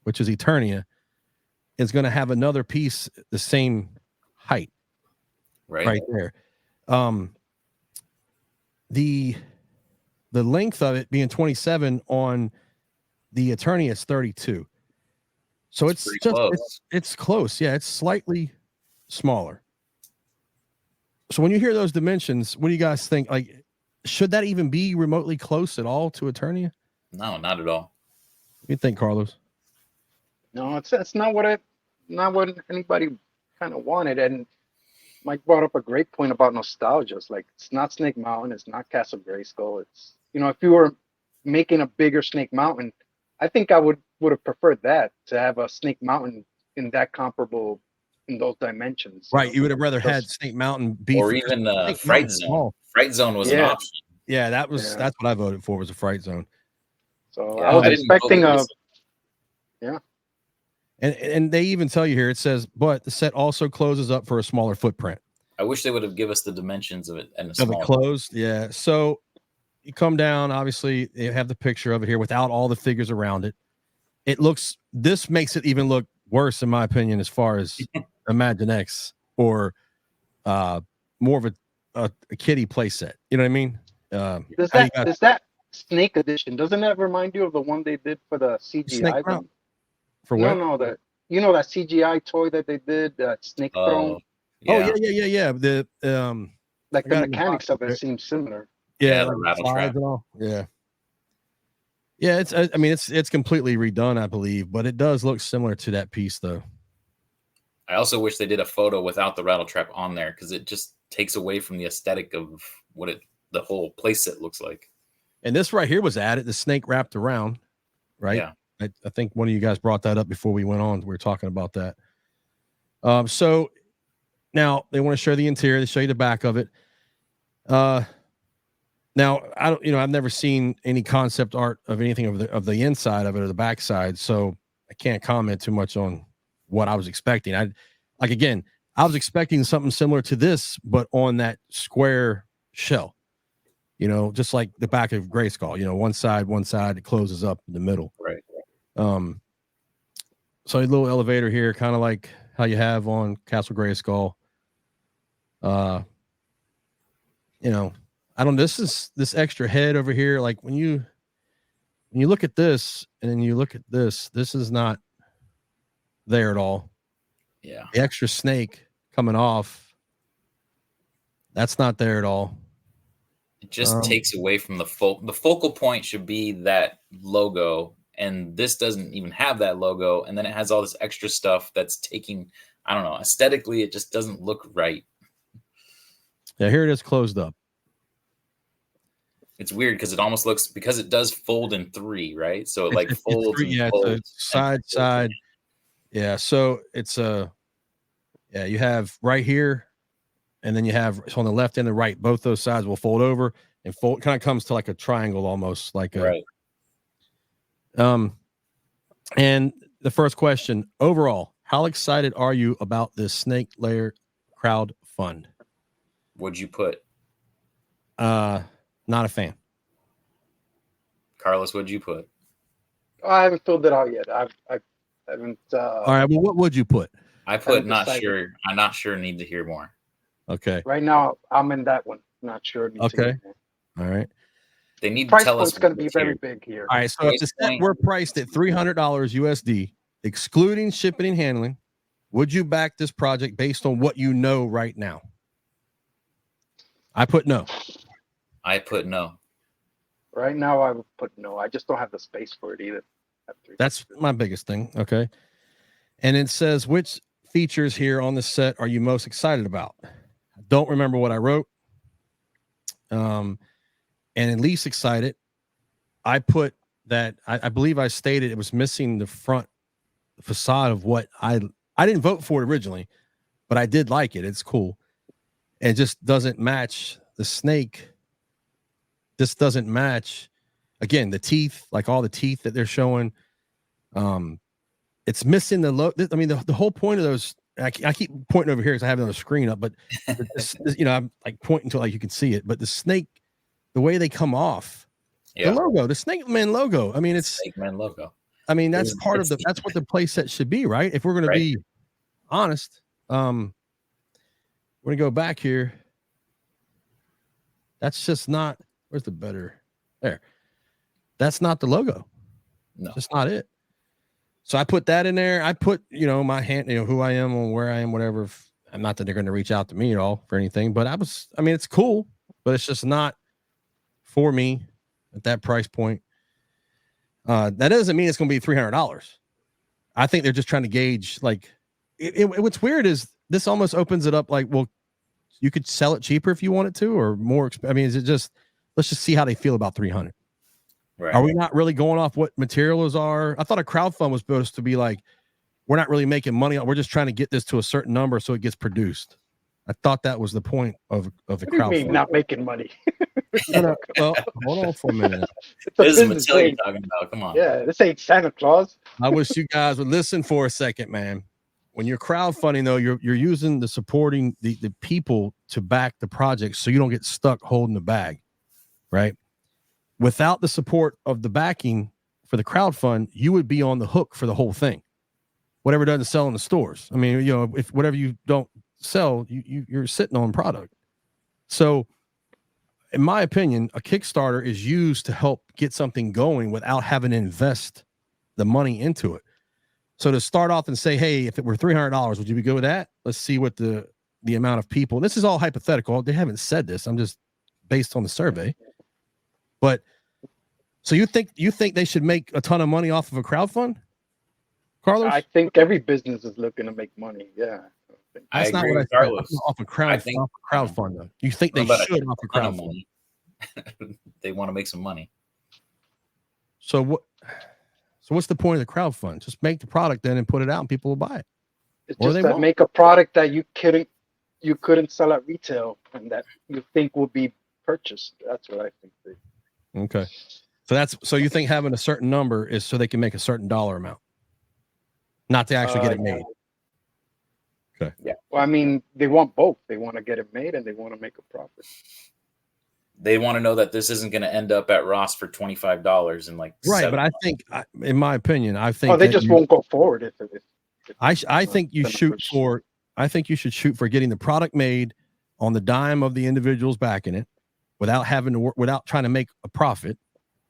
which is Eternia, is going to have another piece the same height. Right there. The length of it being 27 on the Eternia is 32. So it's just close. It's close. Yeah, it's slightly smaller. So when you hear those dimensions, what do you guys think? Like, should that even be remotely close at all to Eternia? No, not at all. What do you think, Carlos? No, it's not what anybody kind of wanted. And Mike brought up a great point about nostalgia. It's like, it's not Snake Mountain, it's not Castle Grayskull. It's, if you were making a bigger Snake Mountain, I think I would have preferred that, to have a Snake Mountain in that comparable, in those dimensions. Right. You would have rather had Snake Mountain be, or even Fright Zone. Small. Fright Zone was an option. Yeah, that's what I voted for, was a Fright Zone. So I was expecting And they even tell you here, it says, but the set also closes up for a smaller footprint. I wish they would have given us the dimensions of it and of it closed. Yeah. So you come down, obviously you have the picture of it here without all the figures around it. This makes it even look worse, in my opinion, as far as Imaginext or more of a kiddie play set. You know what I mean? Does that Snake edition, doesn't that remind you of the one they did for the CGI one? For what? No, that CGI toy that they did, that Snake Throne. Yeah. Oh yeah. The like the mechanics of it seems similar. Yeah, the rattle trap. And all. Yeah. Yeah, it's completely redone, I believe, but it does look similar to that piece though. I also wish they did a photo without the rattle trap on there, because it just takes away from the aesthetic of what the whole playset looks like. And this right here was added, the snake wrapped around, right? Yeah. I think one of you guys brought that up before we went on. We were talking about that. So now they want to show the interior. They show you the back of it. Now I've never seen any concept art of anything of the inside of it or the backside, so I can't comment too much on what I was expecting. I was expecting something similar to this, but on that square shell. Just like the back of Grayskull. One side it closes up in the middle. Right. So a little elevator here, kind of like how you have on Castle Grayskull. This extra head over here, like when you look at this and then you look at this is not there at all. Yeah. The extra snake coming off, that's not there at all. It just takes away from the focal point should be that logo, and this doesn't even have that logo, and then it has all this extra stuff that's taking, I don't know, aesthetically it just doesn't look right. Yeah, here it is closed up. It's weird because it almost looks, because it does fold in three, right? So it like folds and folds. Side. Yeah, so it's you have right here, and then you have on the left and the right, both those sides will fold over and fold, kind of comes to like a triangle, almost like a right. And the first question, overall, how excited are you about this Snake Lair crowdfund? What'd you put? Not a fan. Carlos, what'd you put? I haven't filled it out yet. I haven't. All right. Well, what would you put? I put not sure. I'm not sure. Need to hear more. Okay. Right now, I'm in that one. Not sure. Okay. All right. They need price to tell us. It's going to be very big here. All right. So if the set were priced at $300 USD, excluding shipping and handling, would you back this project based on what you know right now? I put no. I put no. Right now, I would put no. I just don't have the space for it either. That's my biggest thing. Okay. And it says, which features here on the set are you most excited about? I don't remember what I wrote. And at least excited, I put that I believe I stated it was missing the front facade of what I didn't vote for it originally, but I did like it. It's cool. It just doesn't match the snake. This doesn't match, again, the teeth, like all the teeth that they're showing. It's missing the low. I mean, the whole point of those. I keep pointing over here because I have it on the screen up, but I'm like pointing to like you can see it. But the snake, the way they come off, the logo, the Snake Man logo. I mean, it's Snake Man logo. I mean, that's part of that's what the playset should be, right? If we're going to be honest, we're going to go back here. That's just not. Where's the better? There. That's not the logo. No, that's not it. So I put that in there. I put, my hand, who I am and where I am, whatever. I'm not that they're going to reach out to me at all for anything, but it's cool, but it's just not for me at that price point. That doesn't mean it's going to be $300. I think they're just trying to gauge, like, what's weird is this almost opens it up. Like, well, you could sell it cheaper if you wanted to, or more. I mean, is it just, let's just see how they feel about 300. Right. Are we not really going off what materials are? I thought a crowdfund was supposed to be like, we're not really making money. We're just trying to get this to a certain number so it gets produced. I thought that was the point of the crowdfund. What do you mean not making money? Well, hold on for a minute. This is Matilda you're talking about. Come on. Yeah, this ain't Santa Claus. I wish you guys would listen for a second, man. When you're crowdfunding, though, you're using the supporting the people to back the project so you don't get stuck holding the bag, right? Without the support of the backing for the crowdfund, you would be on the hook for the whole thing. Whatever doesn't sell in the stores. I mean, if whatever you don't sell, you're sitting on product. So, in my opinion, a Kickstarter is used to help get something going without having to invest the money into it. So to start off and say, hey, if it were $300, would you be good with that? Let's see what the amount of people. This is all hypothetical. They haven't said this. I'm just based on the survey. But so you think they should make a ton of money off of a crowdfund, Carlos? I think every business is looking to make money. Yeah. That's not what I said. Off a crowdfund, though. You think they should off a crowdfund? They want to make some money. So what's the point of the crowdfund? Just make the product then and put it out, and people will buy it. It's just that make a product that you couldn't sell at retail and that you think will be purchased. That's what I think. Okay. So you think having a certain number is so they can make a certain dollar amount, not to actually get it made. Okay. Yeah. Well, I mean, they want both. They want to get it made and they want to make a profit. They want to know that this isn't going to end up at Ross for $25 and like right. But I think, in my opinion, they just won't go forward if I think you shoot for. I think you should shoot for getting the product made on the dime of the individuals backing it, without having to work, without trying to make a profit.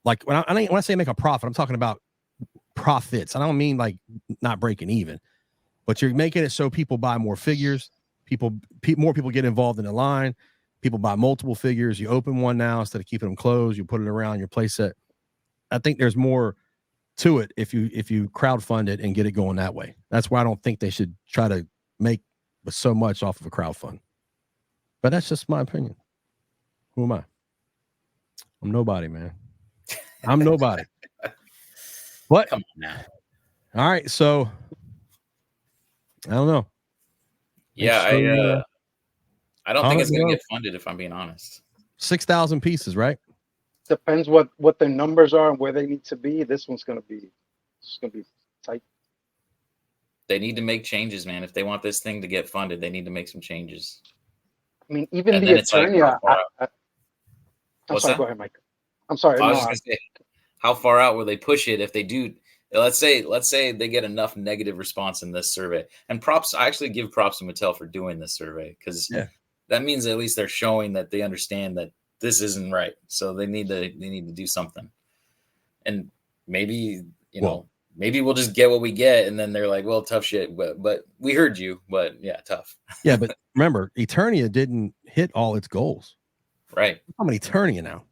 Like when I say make a profit, I'm talking about profits. I don't mean like not breaking even, but you're making it so people buy more figures. More people get involved in the line. People buy multiple figures. You open one now instead of keeping them closed. You put it around your playset. I think there's more to it if you crowdfund it and get it going that way. That's why I don't think they should try to make so much off of a crowdfund. But that's just my opinion. Who am I? I'm nobody, man. I'm nobody. What? Come on now. All right, so I don't know. Yeah, I don't think it's going to get funded, if I'm being honest. 6,000 pieces, right? Depends what the numbers are and where they need to be. This one's going to be tight. They need to make changes, man. If they want this thing to get funded, they need to make some changes. I mean, even the attorney. I'm sorry. Go ahead, Mike. I'm sorry. I was just going to say, how far out will they push it if they do? Let's say they get enough negative response in this survey. And props. I actually give props to Mattel for doing this survey because that means at least they're showing that they understand that this isn't right. So they need to do something. And maybe maybe we'll just get what we get, and then they're like, well, tough shit, but we heard you, but yeah, tough. Yeah, but remember, Eternia didn't hit all its goals. Right. I'm an Eternia now.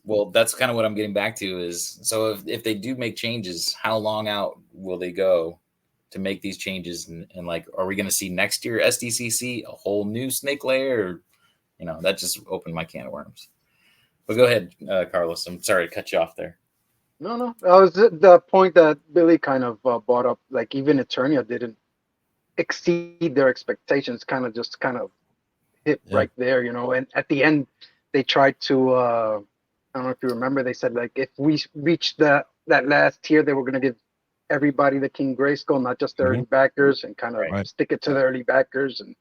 Well, that's kind of what I'm getting back to is, so if they do make changes, how long out will they go to make these changes? And like, are we going to see next year SDCC, a whole new Snake Lair? Or, that just opened my can of worms. But go ahead, Carlos. I'm sorry to cut you off there. No. That was the point that Billy kind of brought up. Like even Eternia didn't exceed their expectations. Kind of hit right there, And at the end, they tried to. I don't know if you remember. They said like if we reach that that last tier they were going to give everybody the King Grayskull, not just the early backers, and kind of Right. stick it to the early backers, and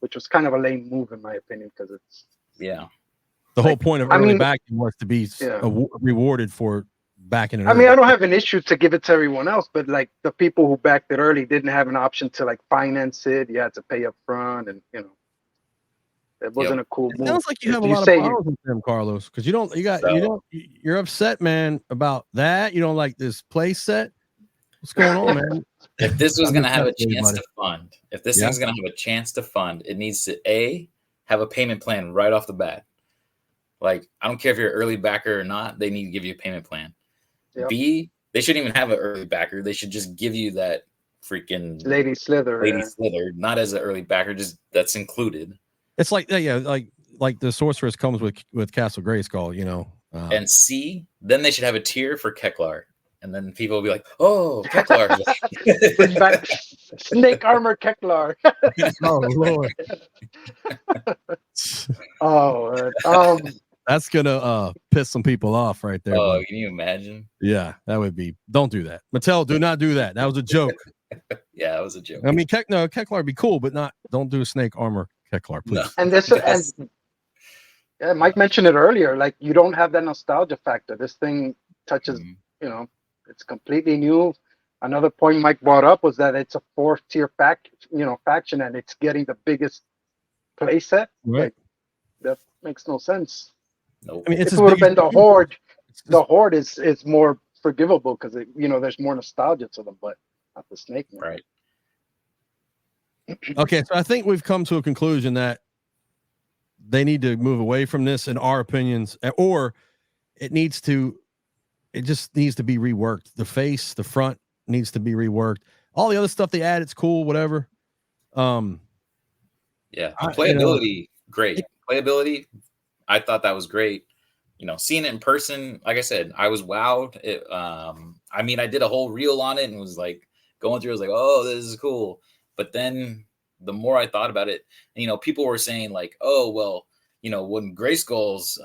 which was kind of a lame move in my opinion, because it's the whole point of early backing was to be rewarded for backing it. I mean, I don't have an issue to give it to everyone else, but like the people who backed it early didn't have an option to like finance it. You had to pay up front, and you know, it wasn't a cool move. Sounds like you have a lot of problems with them, Carlos, because you're upset, man, about that. You don't like this play set. What's going on, man? If this was going to have a chance to fund, if this thing's going to have a chance to fund, it needs to have a payment plan right off the bat. Like, I don't care if you're an early backer or not, they need to give you a payment plan. Yep. B, they shouldn't even have an early backer. They should just give you that freaking Lady Slither, not as an early backer, just that's included. It's like like the sorceress comes with Castle Grayskull, you know. And C, then they should have a tier for Keklar. And then people will be like, "Oh, Keklar, snake armor Keklar." Oh Lord. That's gonna piss some people off right there. Oh, can you imagine? Yeah, that would be. Don't do that, Mattel. Do not do that. That was a joke. Yeah, that was a joke. I mean, Keklar would be cool, but don't do snake armor Keklar, please. No. And this Mike mentioned it earlier. Like, you don't have that nostalgia factor. This thing touches, you know. It's completely new. Another point Mike brought up was that it's a 4th-tier faction, and it's getting the biggest play set. Right. Like, that makes no sense. Nope. I mean, if it would have been the Horde, the Horde is more forgivable because there's more nostalgia to them, but not the Snake. Right. Okay, so I think we've come to a conclusion that they need to move away from this, in our opinions, or it just needs to be reworked. The face, the front needs to be reworked. All the other stuff they add, it's cool, whatever. Yeah, playability, great. Playability, I thought that was great. You know, seeing it in person, like I said, I was wowed. I mean, I did a whole reel on it and was like going through. I was like, oh, this is cool. But then the more I thought about it, people were saying like, oh, well, when Grayskull's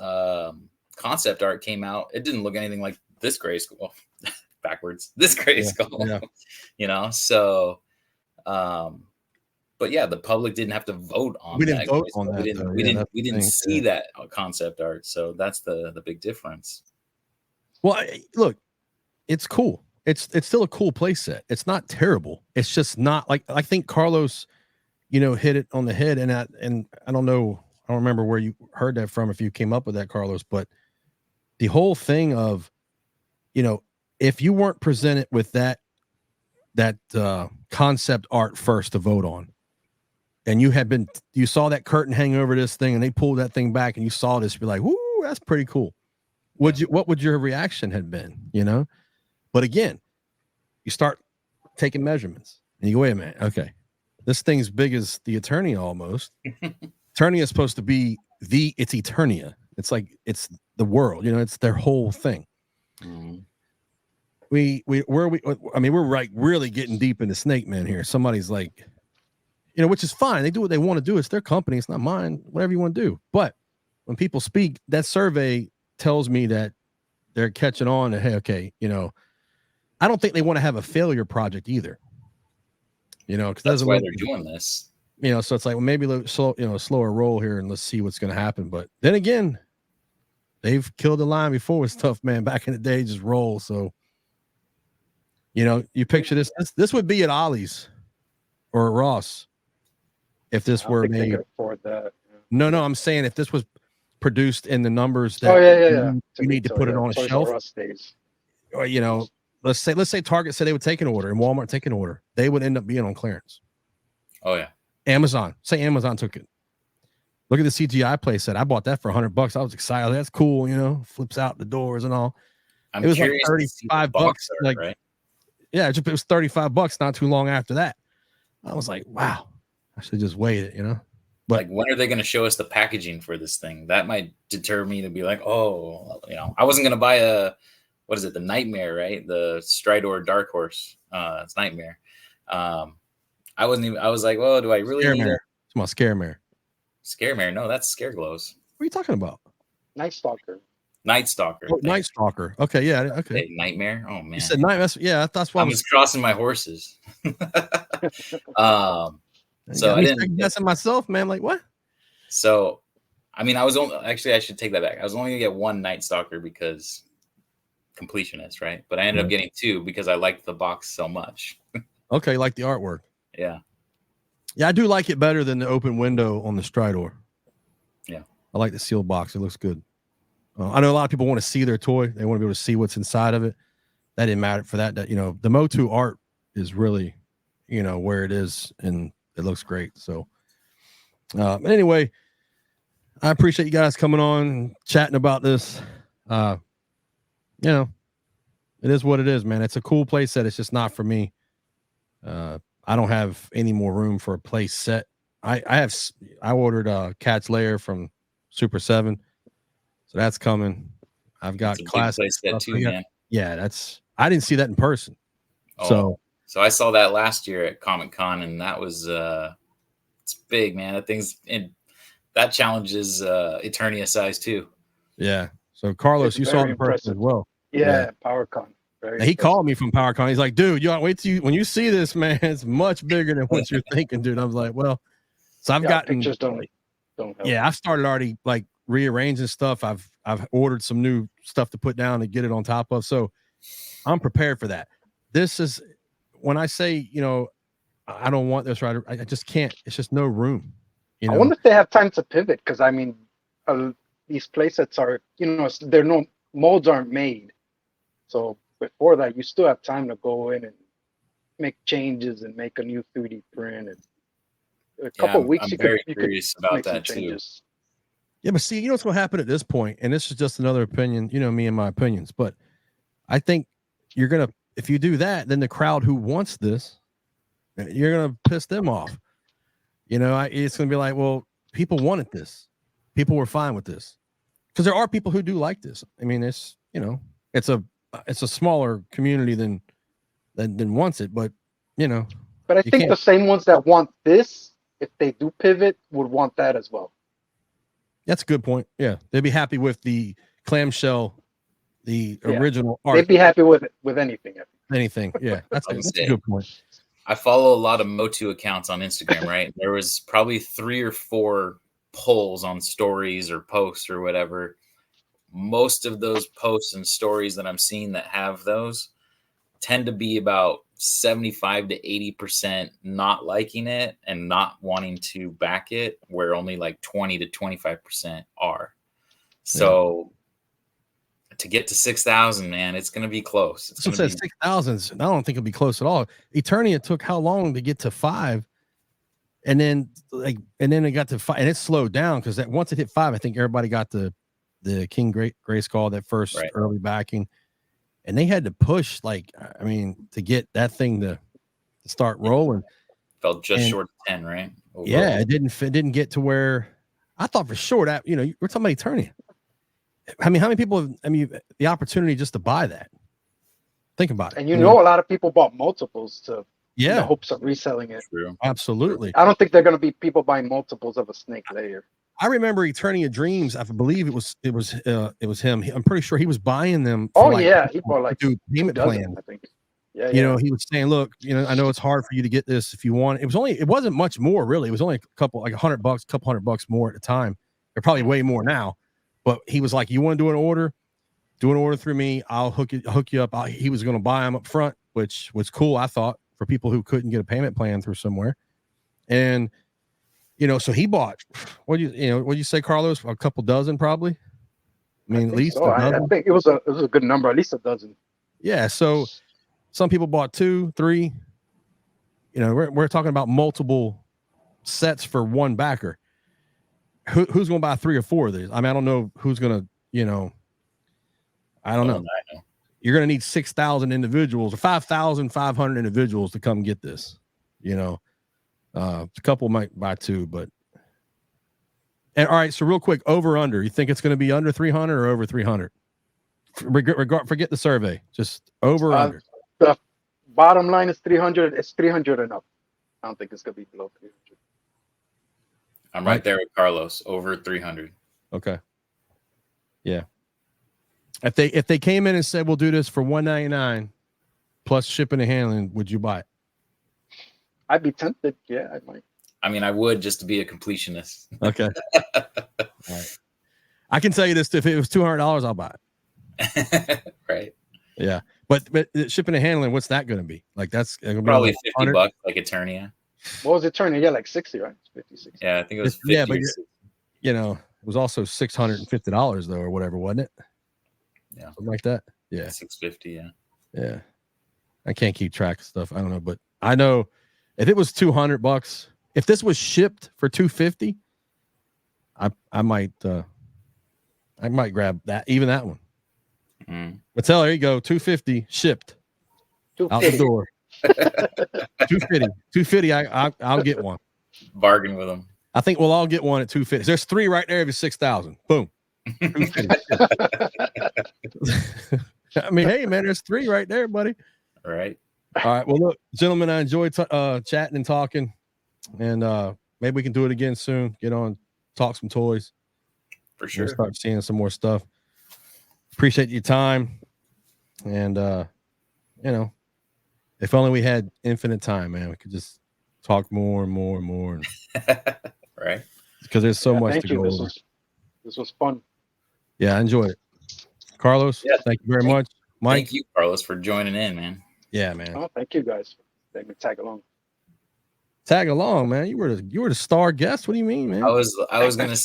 concept art came out, it didn't look anything like this Grayskull. Backwards, this Grayskull. Yeah. So, but yeah, the public didn't have to vote on. We didn't vote on that. We didn't see that concept art. So that's the big difference. Well, look, it's cool. It's still a cool play set. It's not terrible. It's just not like, I think Carlos, hit it on the head. And I don't know. I don't remember where you heard that from, if you came up with that, Carlos, but the whole thing of, if you weren't presented with that concept art first to vote on, and you saw that curtain hang over this thing and they pulled that thing back and you saw this, you're like, whoo, that's pretty cool. What would your reaction have been, But again, you start taking measurements and you go, wait a minute, okay, this thing's big as the Eternia almost. Eternia is supposed to be it's Eternia. It's like, it's the world, it's their whole thing. We're like really getting deep into Snake Man here. Somebody's like, which is fine. They do what they want to do. It's their company. It's not mine. Whatever you want to do. But when people speak, that survey tells me that they're catching on to, hey, okay, I don't think they want to have a failure project either. Because that's why they're doing this. So it's like, well, maybe a slower roll here and let's see what's going to happen. But then again, they've killed the line before with stuff, man. Back in the day, just roll. So, you picture this. This would be at Ollie's or at Ross if this were made. They could afford that. No, I'm saying if this was produced in the numbers that you need to put it on a shelf. Or, let's say Target said they would take an order and Walmart take an order, they would end up being on clearance. Oh yeah. Amazon took it. Look at the CGI play set. I bought that for $100. I was excited. That's cool. Flips out the doors and all. It was like $35. Like, right? Yeah, it was $35 not too long after that. I was like, wow, I should just wait it, But like, when are they going to show us the packaging for this thing? That might deter me to be like, oh, I wasn't going to buy the Nightmare, right? The Stridor Dark Horse. It's Nightmare. I was like, well, do I really need it? It's my Scaremare. Scaremare? No, that's Scareglows. What are you talking about? Night Stalker. Night Stalker. Oh, Night Stalker. Okay, yeah, okay. Hey, Nightmare. Oh man, You said Nightmare. Yeah, that's why I was crossing my horses. So I didn't guessing myself, man. Like what? So, I mean, I was only actually I should take that back. I was only gonna get one Night Stalker because completionist, right? But I ended up getting two because I liked the box so much. Okay, like the artwork. Yeah. Yeah, I do like it better than the open window on the Stridor. Yeah. I like the sealed box. It looks good. I know a lot of people want to see their toy. They want to be able to see what's inside of it. That didn't matter for that. You know, the MOTU art is really, you know, where it is, and it looks great. So, anyway, I appreciate you guys coming on and chatting about this. You know, it is what it is, man. It's a cool play set. It's just not for me. I don't have any more room for a play set. I ordered Cat's Lair from Super 7. So that's coming. I've got classic stuff too, man. Yeah, I didn't see that in person. So I saw that last year at Comic-Con, and that was it's big, man. That challenges Eternia size too. Yeah. So Carlos, you saw it in person as well. Yeah. PowerCon. He called me from PowerCon. He's like, dude, you gotta wait till when you see this, man, it's much bigger than what you're thinking, dude. I was like, well, so I've gotten pictures don't help. Yeah, I've started already like rearranging stuff. I've ordered some new stuff to put down and get it on top of. So I'm prepared for that. This is when I say, you know, I don't want this right. I just can't. It's just no room. You know? I wonder if they have time to pivot, because I mean, these playsets are, you know, molds aren't made. So before that, you still have time to go in and make changes and make a new 3D print. And a couple of weeks, I'm very curious about that too. Yeah, but see, you know what's going to happen at this point, and this is just another opinion, you know, me and my opinions, but I think you're going to, if you do that, then the crowd who wants this, you're going to piss them off. You know, it's going to be like, well, people wanted this. People were fine with this. Because there are people who do like this. I mean, it's, you know, it's a smaller community than wants it, but, you know. But I think the same ones that want this, if they do pivot, would want that as well. That's a good point. Yeah, they'd be happy with the clamshell, the original art. They'd be happy with it, with anything. Anything. Yeah, that's a good point. I follow a lot of MOTU accounts on Instagram, right? There was probably 3 or 4 polls on stories or posts or whatever. Most of those posts and stories that I'm seeing that have those tend to be about 75 to 80% not liking it and not wanting to back it, where only like 20 to 25% are. So to get to 6,000, man, it's going to be close. It's going to be 6,000. I don't think it'll be close at all. Eternia took how long to get to 5? And then it got to 5, and it slowed down because once it hit 5, I think everybody got the King Grayskull, that first early backing. And they had to push, to get that thing to start rolling. Felt just short of 10, right? Overall. Yeah, it didn't get to where I thought for sure that, you know, we're talking about Eternia. I mean, how many people have, the opportunity just to buy that? Think about it. And a lot of people bought multiples in the hopes of reselling it. True. Absolutely. I don't think they're going to be people buying multiples of a Snake Lair. I remember Eternia Dreams. I believe it was him. I'm pretty sure he was buying them. He bought like payment plan. I think. Yeah, you know, he was saying, "Look, you know, I know it's hard for you to get this if you want." It wasn't much more really. It was only a couple, like $100, $200 more at the time. They're probably way more now. But he was like, "You want to do an order? Do an order through me. I'll hook you up." He was going to buy them up front, which was cool, I thought, for people who couldn't get a payment plan through somewhere, and. You know, so he bought. What do you say, Carlos? A couple dozen, probably. I mean, at least so. I think it was a good number, at least a dozen. Yeah. So some people bought 2, 3. You know, we're talking about multiple sets for one backer. Who's going to buy 3 or 4 of these? I mean, I don't know who's going to. You know, I don't know. You're going to need 6,000 individuals or 5,500 individuals to come get this. You know. A couple might buy 2, but all right. So real quick, over under. You think it's going to be under 300 or over 300? Forget the survey. Just over under. The bottom line is 300. It's 300 and up. I don't think it's going to be below 300. I'm right there with Carlos. Over 300. Okay. Yeah. If they came in and said we'll do this for $199 plus shipping and handling, would you buy it? I'd be tempted. Yeah, I might. I mean, I would, just to be a completionist. Okay. All right. I can tell you this: if it was $200, I'll buy it. Right. Yeah, but shipping and handling, what's that going to be? Like that's gonna be probably like $50, like Eternia. What was it turning? Yeah, like 60, right? 50, 60. Yeah, I think it was 50. Yeah, but you know, it was also $650 though, or whatever, wasn't it? Yeah, something like that. Yeah, $650. Yeah. Yeah, I can't keep track of stuff. I don't know, but I know if it was $200, if this was shipped for $250, I might grab that, even that one. But there you go, $250 shipped out the door. $250. I'll get one. Bargain with them. I think we'll all get one at $250. There's 3 right there. If it's 6,000, boom. I mean, hey man, there's 3 right there, buddy. All right. All right. Well, look, gentlemen, I enjoyed chatting and talking, and maybe we can do it again soon. Get on, talk some toys. For sure. We'll start seeing some more stuff. Appreciate your time, and you know, if only we had infinite time, man, we could just talk more and more and more. Right. Because there's so much to go over. This was fun. Yeah, I enjoyed it. Carlos, thank you very much. Mike, thank you, Carlos, for joining in, man. Yeah, man. Oh, thank you guys. Let me tag along. Tag along, man. You were the star guest. What do you mean, man? I was gonna.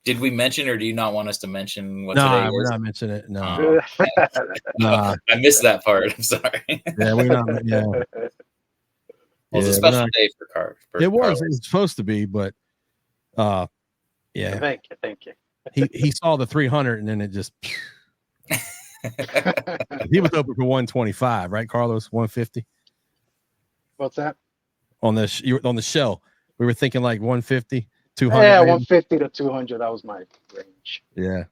Did we mention, or do you not want us to mention what today is? We're not mentioning it. No. I missed that part. I'm sorry. Yeah, we're not. Yeah. Well, it's a special day for Carlos. It was supposed to be, but yeah. Thank you. He saw the 300 and then it just. He was open for 125, right, Carlos? 150. What's that? On the shell, we were thinking like 150. 200, yeah, maybe? 150 to 200. That was my range. Yeah.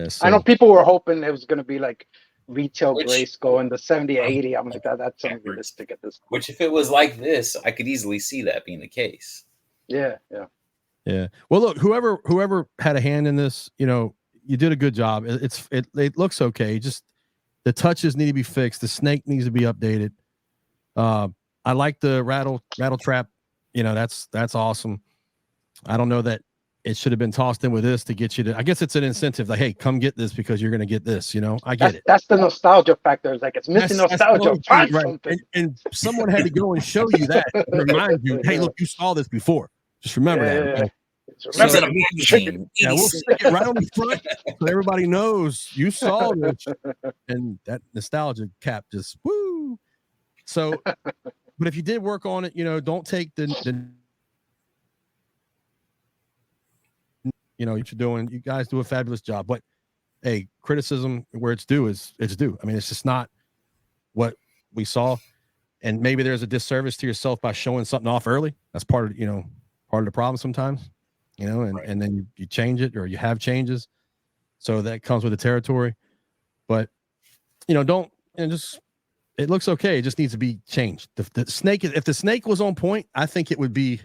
So. I know people were hoping it was going to be like retail Grayskull in the 70, 80. I'm like, that's unrealistic at this point. Which, if it was like this, I could easily see that being the case. Yeah. Well, look, whoever had a hand in this, you know, you did a good job. It looks okay. Just the touches need to be fixed. The snake needs to be updated. I like the rattle trap. You know, that's awesome. I don't know that it should have been tossed in with this to get you to. I guess it's an incentive. Like, hey, come get this because you're going to get this. You know, I get it. That's the nostalgia factor. It's like it's missing nostalgia. Right. And someone had to go and show you that, remind you, hey, look, you saw this before. Just remember that. Okay? We'll stick it right on the front so everybody knows you saw this, and that nostalgia cap just woo. So, but if you did work on it, you know, don't take the you know what you're doing. You guys do a fabulous job, but hey, criticism where it's due is it's due. I mean, it's just not what we saw, and maybe there's a disservice to yourself by showing something off early. That's part of the problem sometimes. You know, and then you change it, or you have changes. So that comes with the territory. But, you know, it looks okay. It just needs to be changed. The snake, if the snake was on point, I think it would be,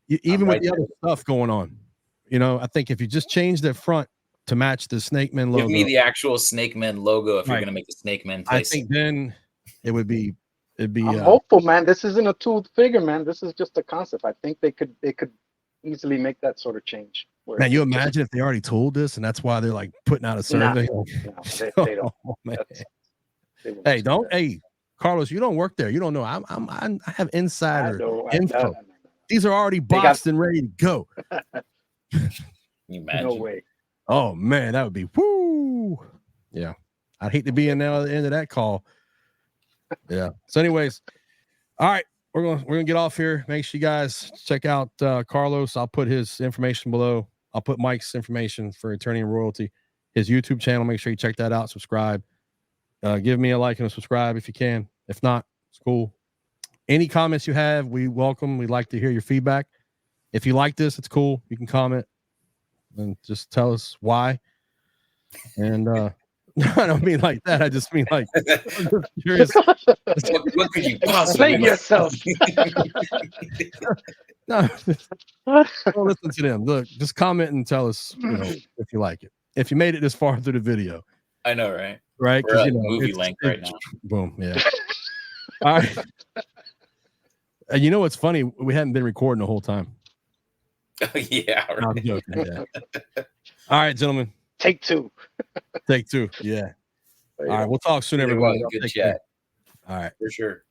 even with the other stuff going on, you know, I think if you just change the front to match the Snake Men logo. Give me the actual Snake Men logo if you're going to make the Snake Men playset. I think then it'd be. I'm hopeful, man. This isn't a tooled figure, man. This is just a concept. I think they could easily make that sort of change. Man, you imagine if they already told this, and that's why they're like putting out a survey. No, they don't. Oh, man. Hey, hey, Carlos, you don't work there. You don't know. I have insider info. These are already boxed and ready to go. You imagine? No way. Oh man, that would be woo. Yeah, I'd hate to be in now at the end of that call. Yeah. So, anyways, all right. We're gonna get off here. Make sure you guys check out Carlos. I'll put his information below. I'll put Mike's information for Attorney and Royalty, his YouTube channel. Make sure you check that out. Subscribe. Give me a like and a subscribe if you can. If not, it's cool. Any comments you have, we welcome. We'd like to hear your feedback. If you like this, it's cool. You can comment and just tell us why. And I don't mean like that. I just mean like I'm curious. What could you possibly yourself? No, don't listen to them. Look, just comment and tell us, if you like it. If you made it this far through the video. I know, right? Right? We're at Because movie length right now. Boom. Yeah. All right. And you know what's funny? We haven't been recording the whole time. Yeah. Right. No, I'm joking. Yeah. All right, gentlemen. Take two. Take two. Yeah. All right. We'll talk soon, Either everybody. way, good Take chat. care. All right. For sure.